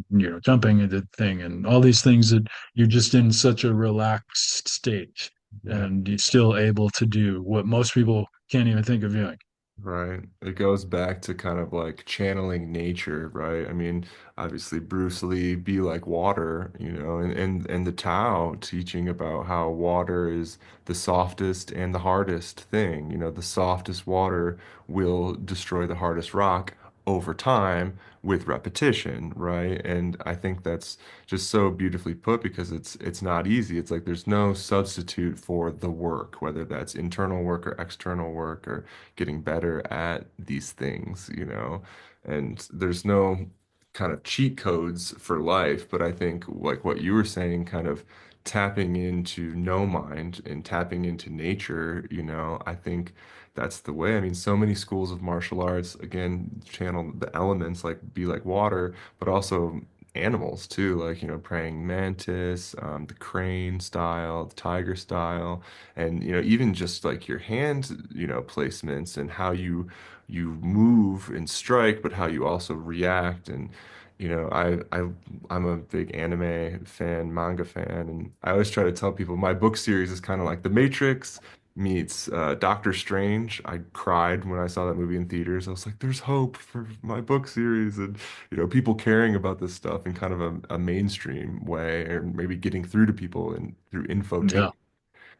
jumping into the thing, and all these things that you're just in such a relaxed state, Yeah. and you're still able to do what most people can't even think of doing. Right. It goes back to kind of like channeling nature, right? I mean, obviously Bruce Lee, be like water, and the Tao teaching about how water is the softest and the hardest thing. The softest water will destroy the hardest rock over time with repetition, right? And I think that's just so beautifully put because it's not easy. It's like there's no substitute for the work, whether that's internal work or external work or getting better at these things. And there's no kind of cheat codes for life, but I think like what you were saying, kind of tapping into no mind and tapping into nature, I think that's the way. I mean, so many schools of martial arts, again, channel the elements like be like water, but also animals too, like, praying mantis, the crane style, the tiger style, and, even just like your hand, placements and how you move and strike, but how you also react. And, I'm a big anime fan, manga fan, and I always try to tell people my book series is kind of like The Matrix meets Doctor Strange. I cried when I saw that movie in theaters. I was like, there's hope for my book series, and people caring about this stuff in kind of a mainstream way, or maybe getting through to people and through infotainment. Yeah,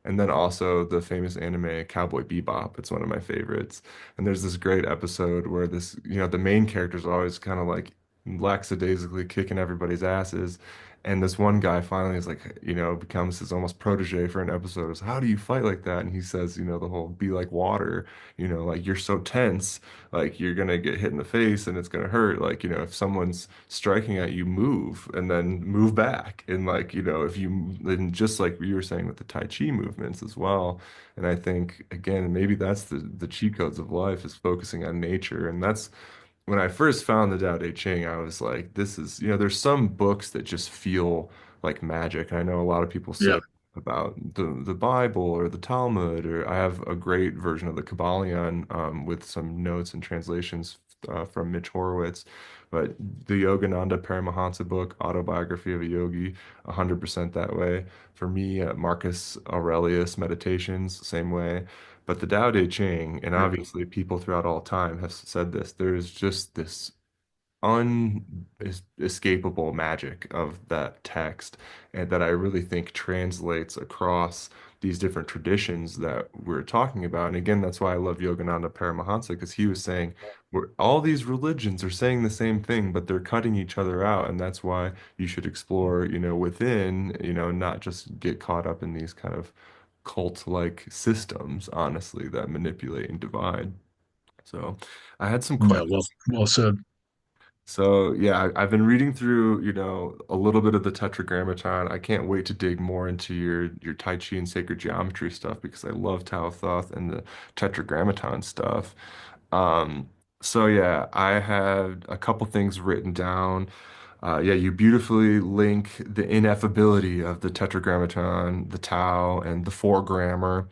And then also the famous anime Cowboy Bebop. It's one of my favorites. And there's this great episode where the main character's always kind of like lackadaisically kicking everybody's asses. And this one guy finally is like, becomes his almost protege for an episode. Is how do you fight like that? And he says, the whole be like water, like you're so tense, like you're gonna get hit in the face and it's gonna hurt. Like, if someone's striking at you, move and then move back. And like, if you, then just like you were saying with the Tai Chi movements as well. And I think again, maybe that's the cheat codes of life is focusing on nature. And that's when I first found the Tao Te Ching, I was like, this is, there's some books that just feel like magic. I know a lot of people yeah, say about the Bible or the Talmud, or I have a great version of the Kabbalion with some notes and translations from Mitch Horowitz. But the Yogananda Paramahansa book, Autobiography of a Yogi, 100% that way. For me, Marcus Aurelius Meditations, same way. But the Tao Te Ching, and yeah, obviously people throughout all time have said this, there's just this unescapable magic of that text, and that I really think translates across these different traditions that we're talking about. And again, that's why I love Yogananda Paramahansa, because he was saying all these religions are saying the same thing, but they're cutting each other out. And that's why you should explore, within, not just get caught up in these kind of cult-like systems, honestly, that manipulate and divide. So I had some yeah. Well, questions. well said. So yeah, I've been reading through, a little bit of the Tetragrammaton. I can't wait to dig more into your Tai Chi and sacred geometry stuff because I love Tao of Thoth and the Tetragrammaton stuff. Um, so yeah, I had a couple things written down. Yeah, you beautifully link the ineffability of the Tetragrammaton, the Tao, and the Four Grammar,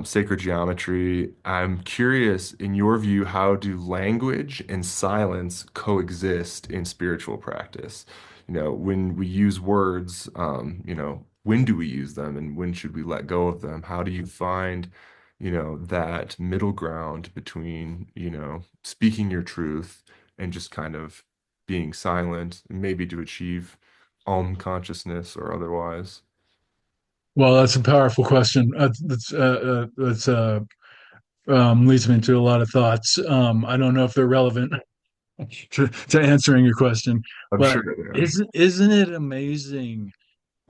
sacred geometry. I'm curious, in your view, how do language and silence coexist in spiritual practice? When we use words, when do we use them and when should we let go of them? How do you find, that middle ground between, speaking your truth and just kind of being silent, maybe to achieve consciousness or otherwise? Well, that's a powerful question. That's leads me to a lot of thoughts. I don't know if they're relevant to answering your question, I'm sure but they are. isn't it amazing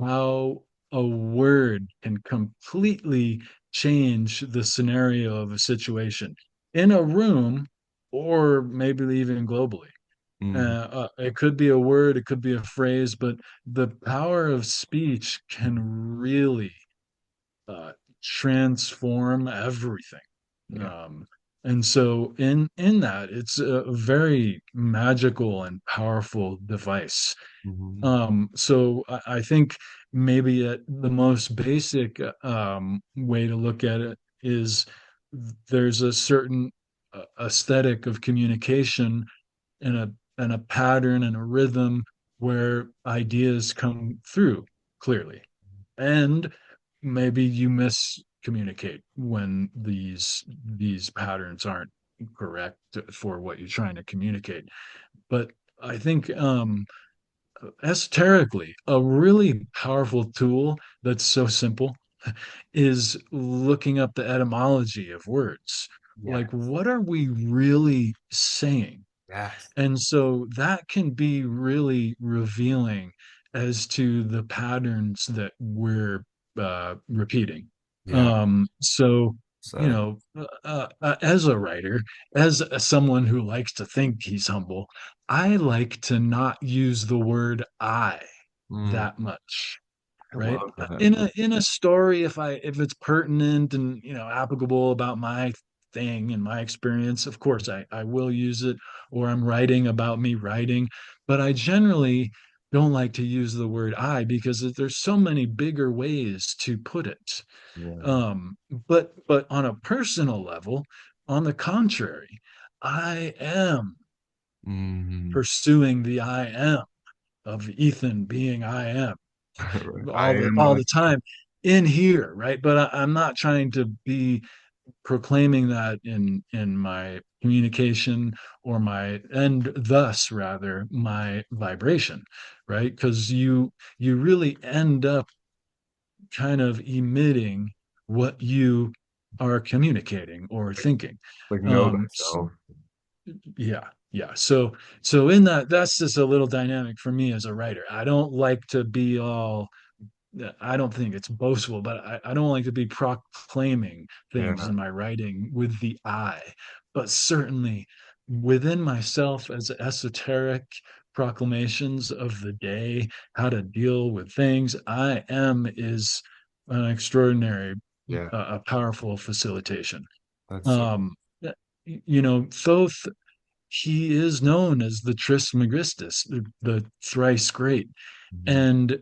how a word can completely change the scenario of a situation in a room or maybe even globally? Mm, It could be a word, it could be a phrase, but the power of speech can really uh, transform everything. yeah. Um, and so in that, it's a very magical and powerful device. Hmm. So I think maybe at the most basic way to look at it is there's a certain aesthetic of communication and a pattern and a rhythm where ideas come through clearly. And maybe you miscommunicate when these patterns aren't correct for what you're trying to communicate. But I think esoterically, a really powerful tool that's so simple is looking up the etymology of words. Yeah. Like, what are we really saying? Yes. And so that can be really revealing as to the patterns that we're repeating. Yeah. So, So, as a writer, someone who likes to think he's humble, I like to not use the word I mm, that much, I right? love that. In a story, if it's pertinent and applicable about my thing and my experience, of course I will use it, or I'm writing about me writing, but I generally don't like to use the word I because there's so many bigger ways to put it. Yeah. um but on a personal level, on the contrary, I am Hmm. pursuing the I am of Ethan being I am Right. I am what all I the time in here, right? But I'm not trying to be proclaiming that in my communication or my and thus rather my vibration, right? Because you really end up kind of emitting what you are communicating or thinking. like know Um, thyself. yeah, yeah. So in that, that's just a little dynamic for me as a writer. I don't like to be all I don't think it's boastful, but I don't like to be proclaiming things Yeah. in my writing with the I, but certainly within myself as esoteric proclamations of the day, how to deal with things. I am is an extraordinary, Yeah. a powerful facilitation. That's so. Um, Thoth, he is known as the Trismegistus, the thrice great. Hmm. And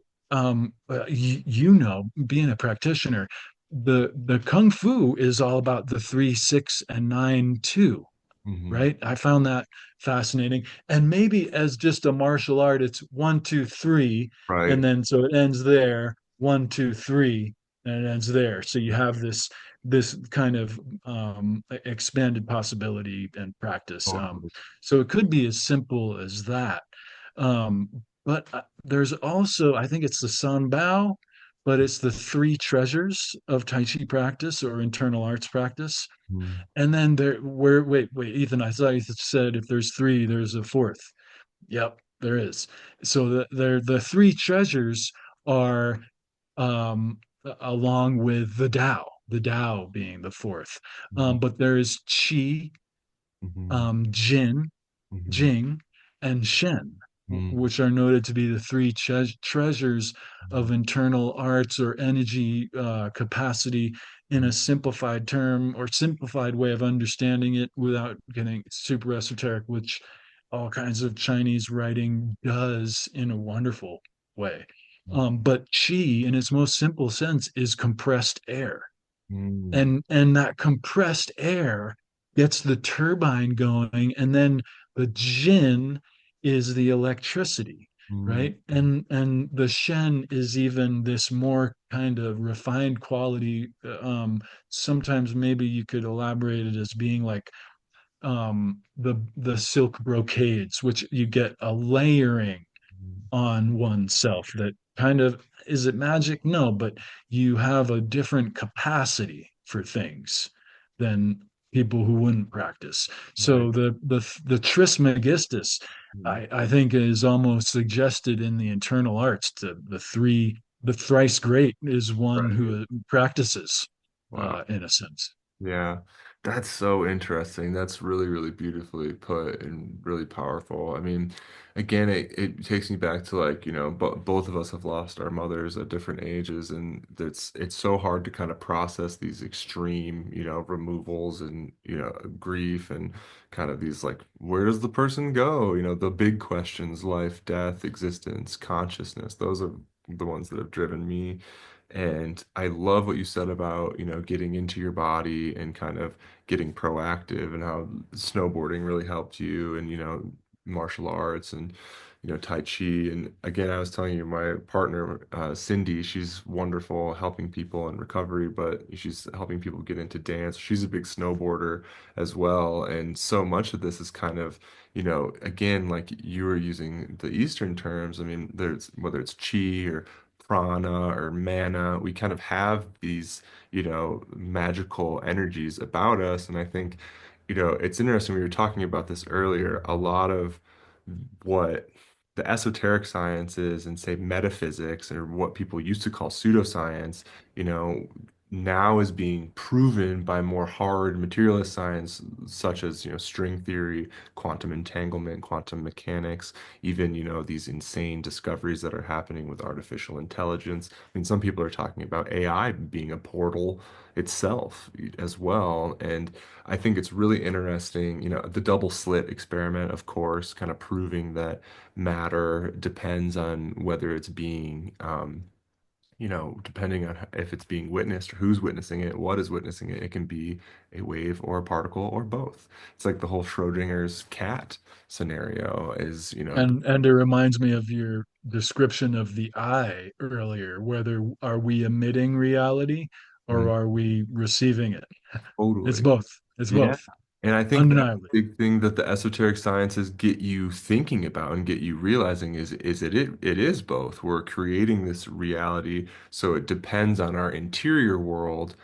being a practitioner, the kung fu is all about the 3, 6, and 9, 2, Hmm. right? I found that fascinating. And maybe as just a martial art, it's 1, 2, 3, Right. and then so it ends there, 1, 2, 3, and it ends there. So you have this kind of expanded possibility and practice. Totally. So it could be as simple as that. Um, but there's also, I think it's the Sanbao, but it's the three treasures of Tai Chi practice or internal arts practice. Mhm. And then wait, Ethan, I thought you said if there's three, there's a fourth. Yep, there is. So the three treasures are along with the Tao being the fourth. Mhm. But there is Qi, Mhm. Jin, Mhm. Jing, and Shen, Mm, which are noted to be the three treasures of internal arts or energy capacity in mm, a simplified term or simplified way of understanding it without getting super esoteric, which all kinds of Chinese writing does in a wonderful way. But qi, in its most simple sense, is compressed air, mm, and that compressed air gets the turbine going, and then the Jin is the electricity, mm, right? And the Shen is even this more kind of refined quality. Sometimes maybe you could elaborate it as being like the silk brocades, which you get a layering mm. on oneself that kind of, is it magic? No, but you have a different capacity for things than people who wouldn't practice. Right. So the Trismegistus, Mm. I think, is almost suggested in the internal arts. The thrice great is one Right. who practices, Wow. in a sense. Yeah, that's so interesting. That's really, really beautifully put and really powerful. I mean, again, it takes me back to like, both of us have lost our mothers at different ages, and it's so hard to kind of process these extreme, removals and, grief and kind of these like, where does the person go? The big questions, life, death, existence, consciousness. Those are the ones that have driven me. And I love what you said about, getting into your body and kind of getting proactive and how snowboarding really helped you and, martial arts and, Tai Chi. And again, I was telling you, my partner, Cindy, she's wonderful helping people in recovery, but she's helping people get into dance. She's a big snowboarder as well. And so much of this is kind of, again, like you were using the Eastern terms. I mean, there's whether it's chi or prana or mana, we kind of have these, magical energies about us. And I think, it's interesting. We were talking about this earlier. A lot of what the esoteric sciences and say metaphysics or what people used to call pseudoscience, you know, now is being proven by more hard materialist science, such as, string theory, quantum entanglement, quantum mechanics, even, these insane discoveries that are happening with artificial intelligence. I mean, some people are talking about AI being a portal itself as well. And I think it's really interesting, the double slit experiment, of course, kind of proving that matter depends on whether it's being, depending on if it's being witnessed or who's witnessing it, what is witnessing it. It can be a wave or a particle or both. It's like the whole Schrodinger's cat scenario is, And it reminds me of your description of the eye earlier, whether are we emitting reality or mm, are we receiving it? It's totally. both. It's Yeah. both, And I think that's undeniably. the big thing that the esoteric sciences get you thinking about and get you realizing is it is both. We're creating this reality, so it depends on our interior world,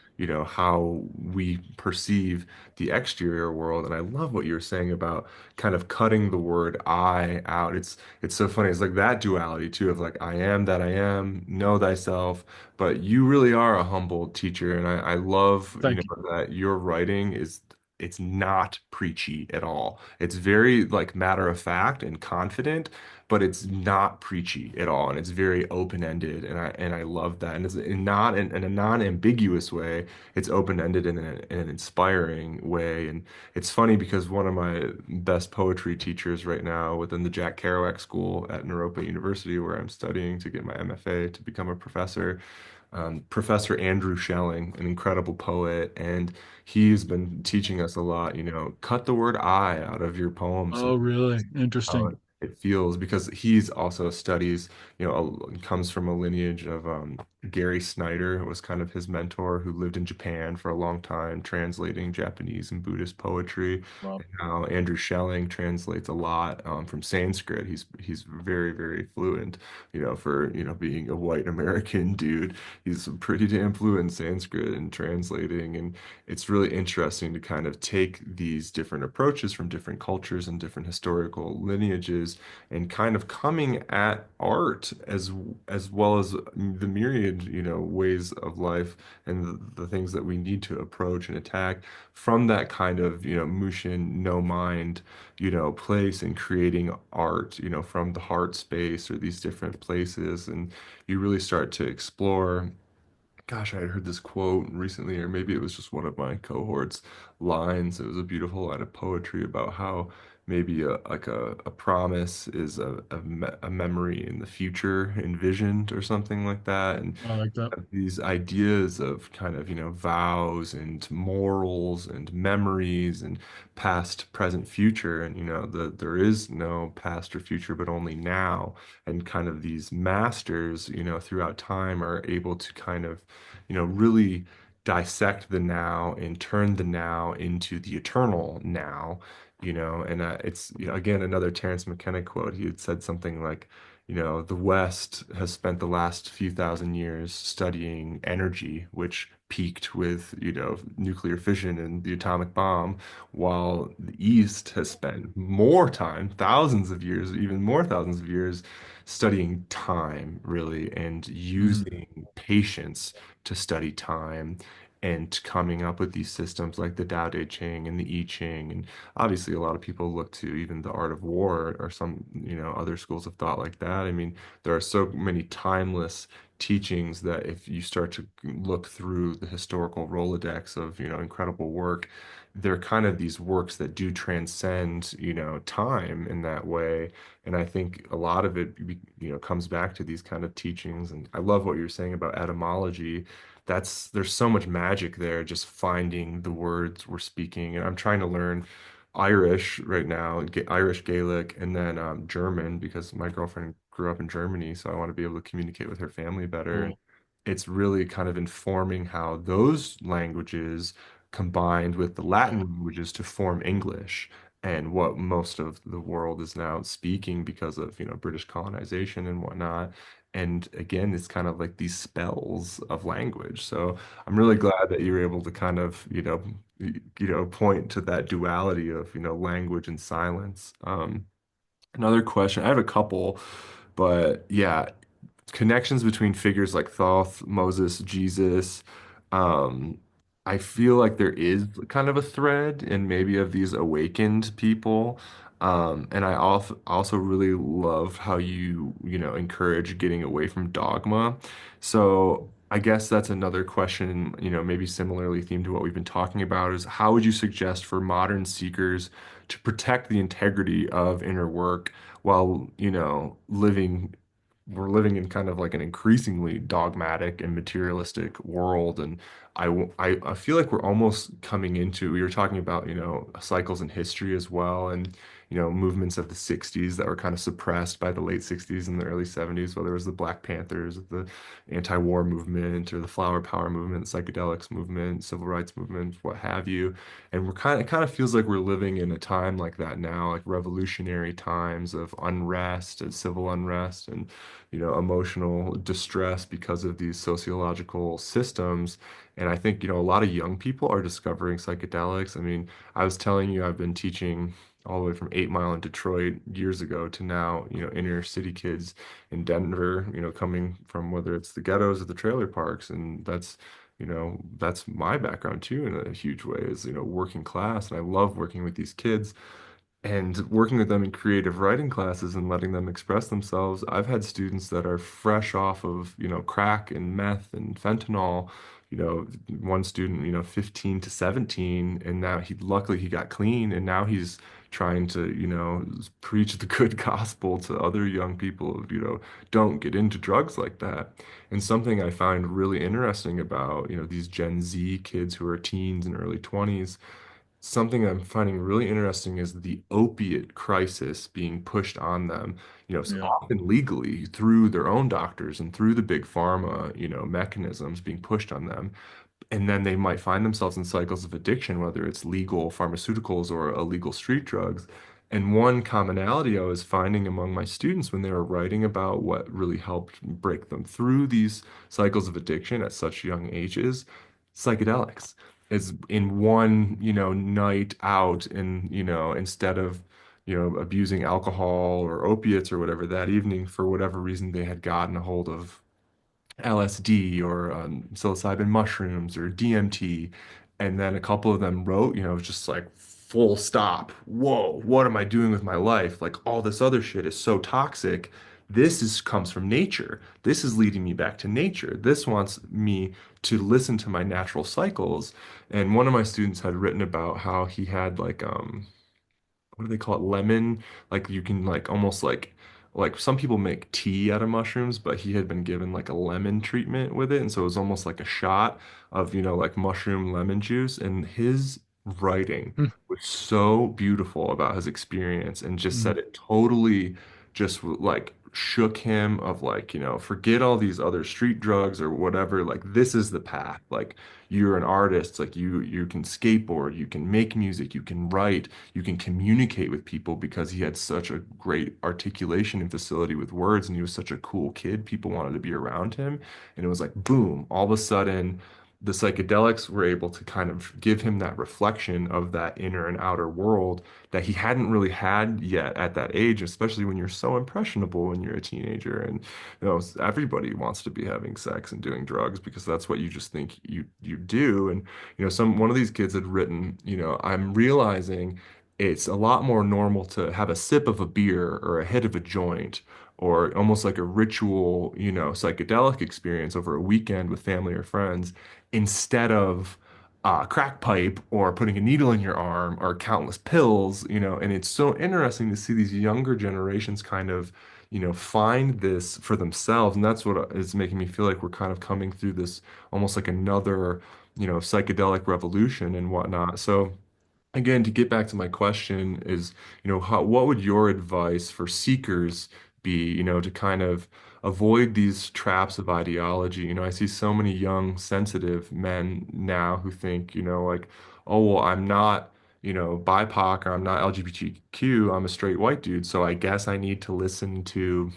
how we perceive the exterior world. And I love what you're saying about kind of cutting the word I out. It's so funny. It's like that duality too of like I am that I am, know thyself, but you really are a humble teacher. And I love, Thank you. that your writing is it's not preachy at all. It's very like matter of fact and confident, but it's not preachy at all. And it's very open-ended. And I love that. And it's not in a non-ambiguous way. It's open-ended in an inspiring way. And it's funny because one of my best poetry teachers right now within the Jack Kerouac School at Naropa University, where I'm studying to get my MFA to become a professor, Professor Andrew Schelling, an incredible poet, and he's been teaching us a lot, cut the word I out of your poems Oh, really? how Interesting. it feels because he's also studies, comes from a lineage of Gary Snyder, who was kind of his mentor, who lived in Japan for a long time, translating Japanese and Buddhist poetry. Well, And now Andrew Schelling translates a lot from Sanskrit. He's very, very fluent, for being a white American dude. He's pretty damn fluent in Sanskrit and translating, and it's really interesting to kind of take these different approaches from different cultures and different historical lineages and kind of coming at art as well as the myriad myriad, ways of life and the things that we need to approach and attack from that kind of, Mushin, no mind, place and creating art, from the heart space or these different places. And you really start to explore. Gosh, I had heard this quote recently, or maybe it was just one of my cohorts' lines. It was a beautiful line of poetry about how maybe a promise is a memory in the future envisioned or something like that. And I like that. these ideas of kind of, vows and morals and memories and past, present, future. And, there is no past or future, but only now. And kind of these masters, throughout time are able to kind of, really dissect the now and turn the now into the eternal now, and it's, again, another Terence McKenna quote. He had said something like, the West has spent the last few thousand years studying energy, which peaked with, nuclear fission and the atomic bomb, while the East has spent more time, thousands of years, even more thousands of years, studying time, really, and Mhm. using patience to study time and coming up with these systems like the Tao Te Ching and the I Ching. And obviously, a lot of people look to even the art of war or some, other schools of thought like that. I mean, there are so many timeless teachings that if you start to look through the historical Rolodex of, incredible work, they're kind of these works that do transcend, time in that way. And I think a lot of it, comes back to these kind of teachings. And I love what you're saying about etymology. There's so much magic there, just finding the words we're speaking. And I'm trying to learn Irish right now, Irish Gaelic, and then German because my girlfriend grew up in Germany, so I want to be able to communicate with her family better. And Cool. it's really kind of informing how those languages combined with the Latin languages to form English and what most of the world is now speaking because of, British colonization and whatnot. And again, it's kind of like these spells of language. So I'm really glad that you're able to kind of, point to that duality of, language and silence. Another question, I have a couple, but yeah, connections between figures like Thoth, Moses, Jesus. Um, I feel like there is kind of a thread in maybe of these awakened people. And I also really love how encourage getting away from dogma. So I guess that's another question, maybe similarly themed to what we've been talking about is how would you suggest for modern seekers to protect the integrity of inner work while, we're living in kind of like an increasingly dogmatic and materialistic world. And I feel like we're almost coming into, we were talking about, cycles in history as well. And, movements of the 60s that were kind of suppressed by the late 60s and the early 70s, whether it was the Black Panthers, the anti-war movement or the flower power movement, psychedelics movement, civil rights movement, what have you. And it kind of feels like we're living in a time like that now, like revolutionary times of unrest and civil unrest and, emotional distress because of these sociological systems. And I think, a lot of young people are discovering psychedelics. I mean, I was telling you, I've been teaching all the way from 8 Mile in Detroit years ago to now, inner city kids in Denver, coming from whether it's the ghettos or the trailer parks. And that's my background too, in a huge way, is, working class. And I love working with these kids and working with them in creative writing classes and letting them express themselves. I've had students that are fresh off of, crack and meth and fentanyl, one student, 15 to 17, and now luckily he got clean and now he's trying to, preach the good gospel to other young people of, don't get into drugs like that. And something I find really interesting about, these Gen Z kids who are teens and early 20s. Something I'm finding really interesting is the opiate crisis being pushed on them, Yeah. often legally through their own doctors and through the big pharma, mechanisms being pushed on them. And then they might find themselves in cycles of addiction, whether it's legal pharmaceuticals or illegal street drugs. And one commonality I was finding among my students when they were writing about what really helped break them through these cycles of addiction at such young ages, psychedelics is in one, night out and, instead of, abusing alcohol or opiates or whatever that evening, for whatever reason, they had gotten a hold of LSD or psilocybin mushrooms or DMT. And then a couple of them wrote, just like full stop. Whoa, what am I doing with my life? Like all this other shit is so toxic. This is comes from nature. This is leading me back to nature. This wants me to listen to my natural cycles. And one of my students had written about how he had like what do they call it? Lemon. Like you can like almost like some people make tea out of mushrooms, but he had been given like a lemon treatment with it. And so it was almost like a shot of, like mushroom lemon juice. And his writing was so beautiful about his experience and just said it totally just like shook him of like, forget all these other street drugs or whatever. Like this is the path. Like you're an artist, like you can skateboard, you can make music, you can write, you can communicate with people because he had such a great articulation and facility with words and he was such a cool kid. People wanted to be around him. And it was like, boom, all of a sudden, the psychedelics were able to kind of give him that reflection of that inner and outer world that he hadn't really had yet at that age, especially when you're so impressionable when you're a teenager. And everybody wants to be having sex and doing drugs because that's what you just think you do. And some one of these kids had written, I'm realizing it's a lot more normal to have a sip of a beer or a hit of a joint or almost like a ritual, psychedelic experience over a weekend with family or friends instead of crack pipe or putting a needle in your arm or countless pills, and it's so interesting to see these younger generations kind of, find this for themselves. And that's what is making me feel like we're kind of coming through this almost like another, psychedelic revolution and whatnot. So, again, to get back to my question is, what would your advice for seekers be, to kind of avoid these traps of ideology? I see so many young, sensitive men now who think, like, oh, well, I'm not, BIPOC or I'm not LGBTQ, I'm a straight white dude, so I guess I need to listen to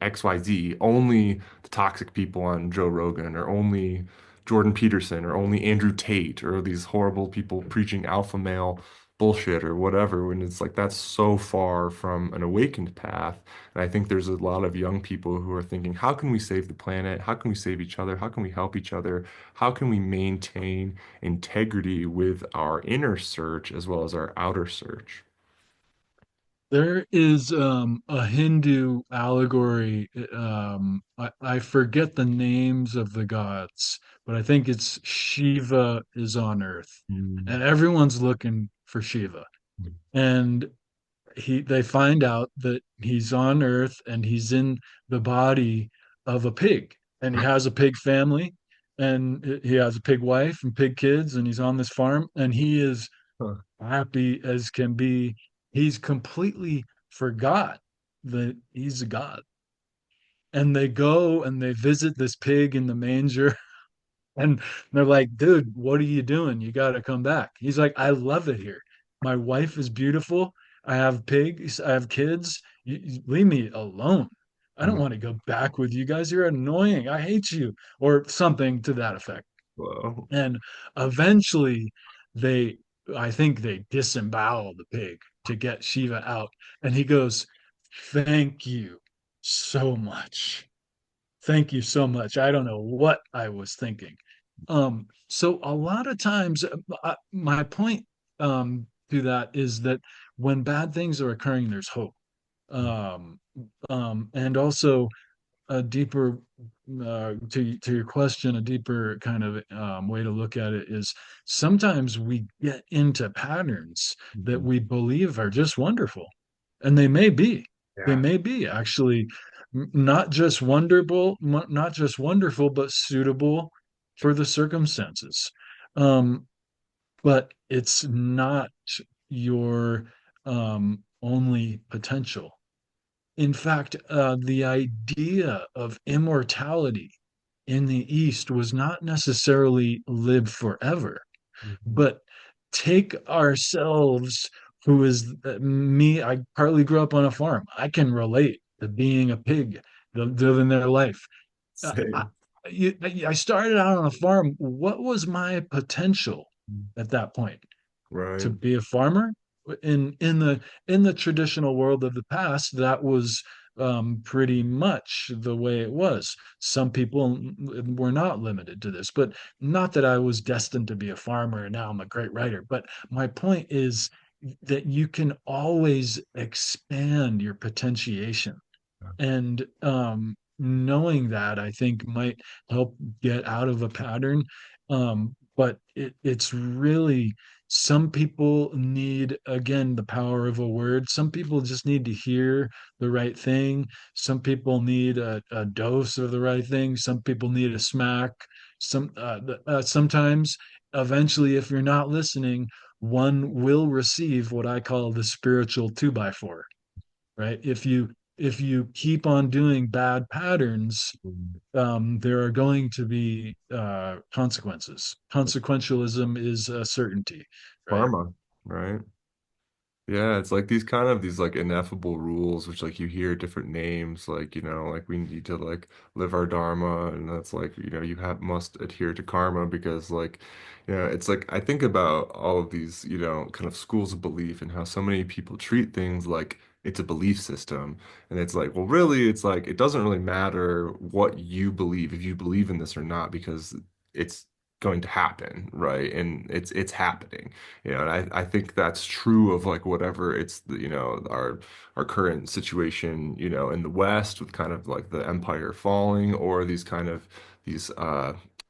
XYZ, only the toxic people on Joe Rogan or only Jordan Peterson or only Andrew Tate or these horrible people preaching alpha male bullshit or whatever. When it's like that's so far from an awakened path. And I think there's a lot of young people who are thinking, how can we save the planet? How can we save each other? How can we help each other? How can we maintain integrity with our inner search as well as our outer search? There is a Hindu allegory. I forget the names of the gods, but I think it's Shiva is on Earth, Mm. and everyone's looking for Shiva. And they find out that he's on Earth and he's in the body of a pig, and he has a pig family, and he has a pig wife and pig kids, and he's on this farm, and he is Huh. happy as can be. He's completely forgot that he's a god. And they go and they visit this pig in the manger, and they're like, dude, what are you doing? You got to come back. He's like, I love it here. My wife is beautiful. I have pigs. I have kids. You leave me alone. I don't Mm. want to go back with you guys. You're annoying. I hate you, or something to that effect. Wow. And eventually, they, I think they disembowel the pig to get Shiva out. And he goes, thank you so much. Thank you so much. I don't know what I was thinking. So a lot of times, my point to that is that when bad things are occurring, there's hope. Um, and also a deeper to your question, a deeper kind of way to look at it is sometimes we get into patterns that Mhm. we believe are just wonderful, and they may be. They Yeah. may be actually not just not just wonderful, but suitable for the circumstances. Um, but it's not your only potential. In fact, the idea of immortality in the East was not necessarily live forever, Mhm. but take ourselves, who is me. I partly grew up on a farm. I can relate to being a pig, living their life. Uh, I, Same. I started out on a farm. What was my potential at that point? To Right. be a farmer in the traditional world of the past, that was pretty much the way it was. Some people were not limited to this, but not that I was destined to be a farmer and now I'm a great writer. But my point is that you can always expand your potentiation. And knowing that, I think, might help get out of a pattern. But it's really, some people need, again, the power of a word. Some people just need to hear the right thing. Some people need a dose of the right thing. Some people need a smack. Sometimes, eventually, if you're not listening, one will receive what I call the spiritual two by four, right? If you keep on doing bad patterns, there are going to be consequences. Consequentialism is a certainty, right? Karma, right? Yeah, it's like these kind of these like ineffable rules, which like you hear different names, like, like we need to like live our dharma, and that's like, you have must adhere to karma because like, it's like I think about all of these, kind of schools of belief and how so many people treat things like it's a belief system. And it's like, well, really, it's like it doesn't really matter what you believe, if you believe in this or not, because it's going to happen, right? And it's happening. And I think that's true of like whatever it's our current situation, in the West with kind of like the empire falling or these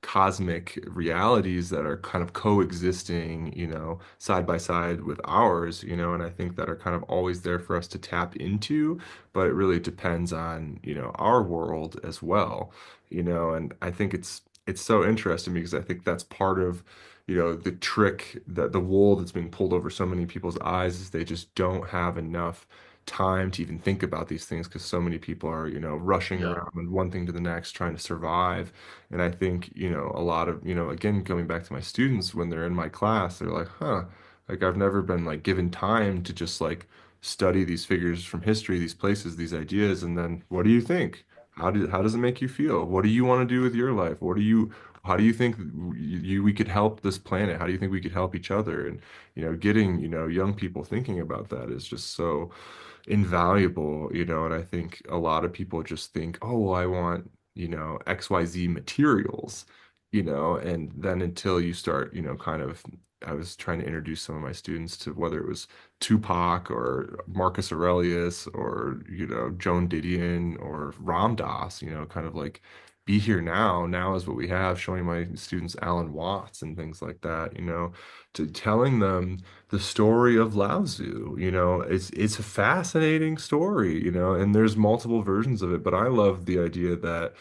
cosmic realities that are kind of coexisting, side by side with ours, and I think that are kind of always there for us to tap into, but it really depends on, our world as well, and I think it's so interesting because I think that's part of the trick that the wool that's being pulled over so many people's eyes is they just don't have enough time to even think about these things because so many people are, rushing Yeah. around with one thing to the next trying to survive. And I think, a lot of, again, going back to my students when they're in my class, they're like, huh, like I've never been like given time to just like study these figures from history, these places, these ideas, and then what do you think? How does it make you feel? What do you want to do with your life? How do you think we could help this planet? How do you think we could help each other? And, getting, young people thinking about that is just so invaluable, and I think a lot of people just think, oh, well, I want, XYZ materials, and then until you start, kind of, I was trying to introduce some of my students to whether it was Tupac or Marcus Aurelius or, Joan Didion or Ram Dass, kind of like be here now. Now is what we have, showing my students Alan Watts and things like that, to telling them the story of Lao Tzu. It's a fascinating story, and there's multiple versions of it, but I love the idea that,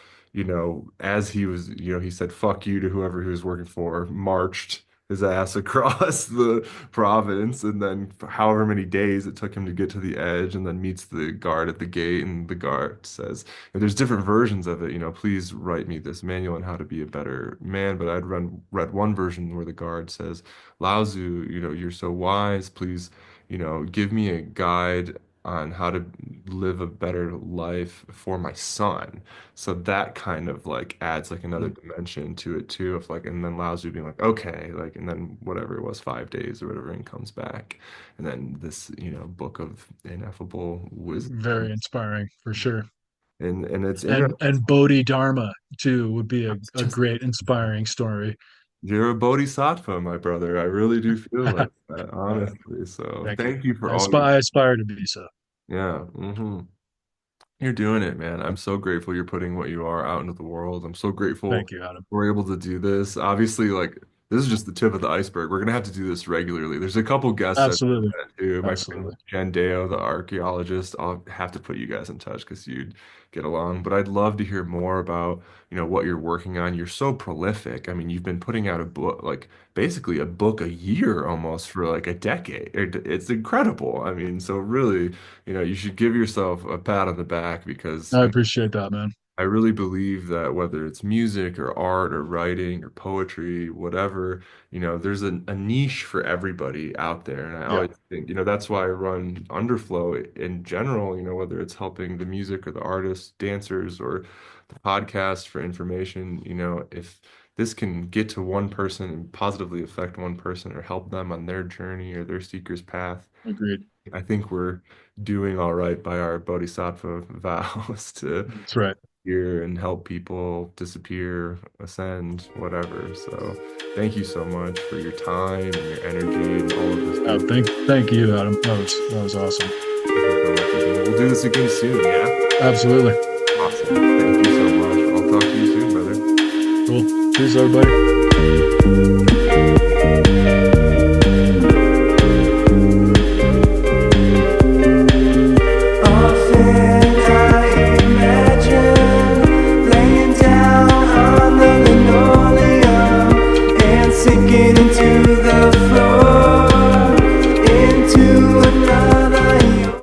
as he was, he said fuck you to whoever he was working for, marched his ass across the province, and then for however many days it took him to get to the edge, and then meets the guard at the gate, and the guard says, and there's different versions of it, please write me this manual on how to be a better man, but I'd read one version where the guard says, Lao Tzu, you're so wise. Please, give me a guide on how to live a better life for my son. So that kind of like adds like another dimension to it too, of like, and then Lao Tzu being like, okay, like, and then whatever it was, 5 days or whatever, and comes back. And then this, book of ineffable wisdom. Very inspiring for sure. And it's And Bodhidharma too would be a just, great inspiring story. you're a bodhisattva, my brother. I really do feel like that, Uh, honestly. So Thank you. thank you for I all your, aspire, I aspire to be so. yeah. You're doing it, man. I'm so grateful you're putting what you are out into the world. I'm so grateful Thank you, Adam. we're able to do this. Obviously, like this is just the tip of the iceberg. We're gonna have to do this regularly. There's a couple guests I've Absolutely. met too. My friend Absolutely. Jen Deo, the archaeologist. I'll have to put you guys in touch because you'd get along. But I'd love to hear more about, what you're working on. You're so prolific. I mean, you've been putting out a book, like basically a book a year almost for like a decade. It's incredible. I mean, so really, you should give yourself a pat on the back because I appreciate that, man. I really believe that whether it's music or art or writing or poetry, whatever, there's a niche for everybody out there. And I Yeah, always think, that's why I run Underflow in general, whether it's helping the music or the artists, dancers, or the podcast for information, if this can get to one person and positively affect one person or help them on their journey or their seeker's path, agreed. I think we're doing all right by our bodhisattva vows to That's right. hear and help people disappear, ascend, whatever. So thank you so much for your time and your energy and all of this Oh, beautiful. thank you, Adam. That was awesome. We'll do this again soon, yeah? Absolutely. Awesome. Thank you so much. I'll talk to you soon, brother. Cool. Cheers, everybody.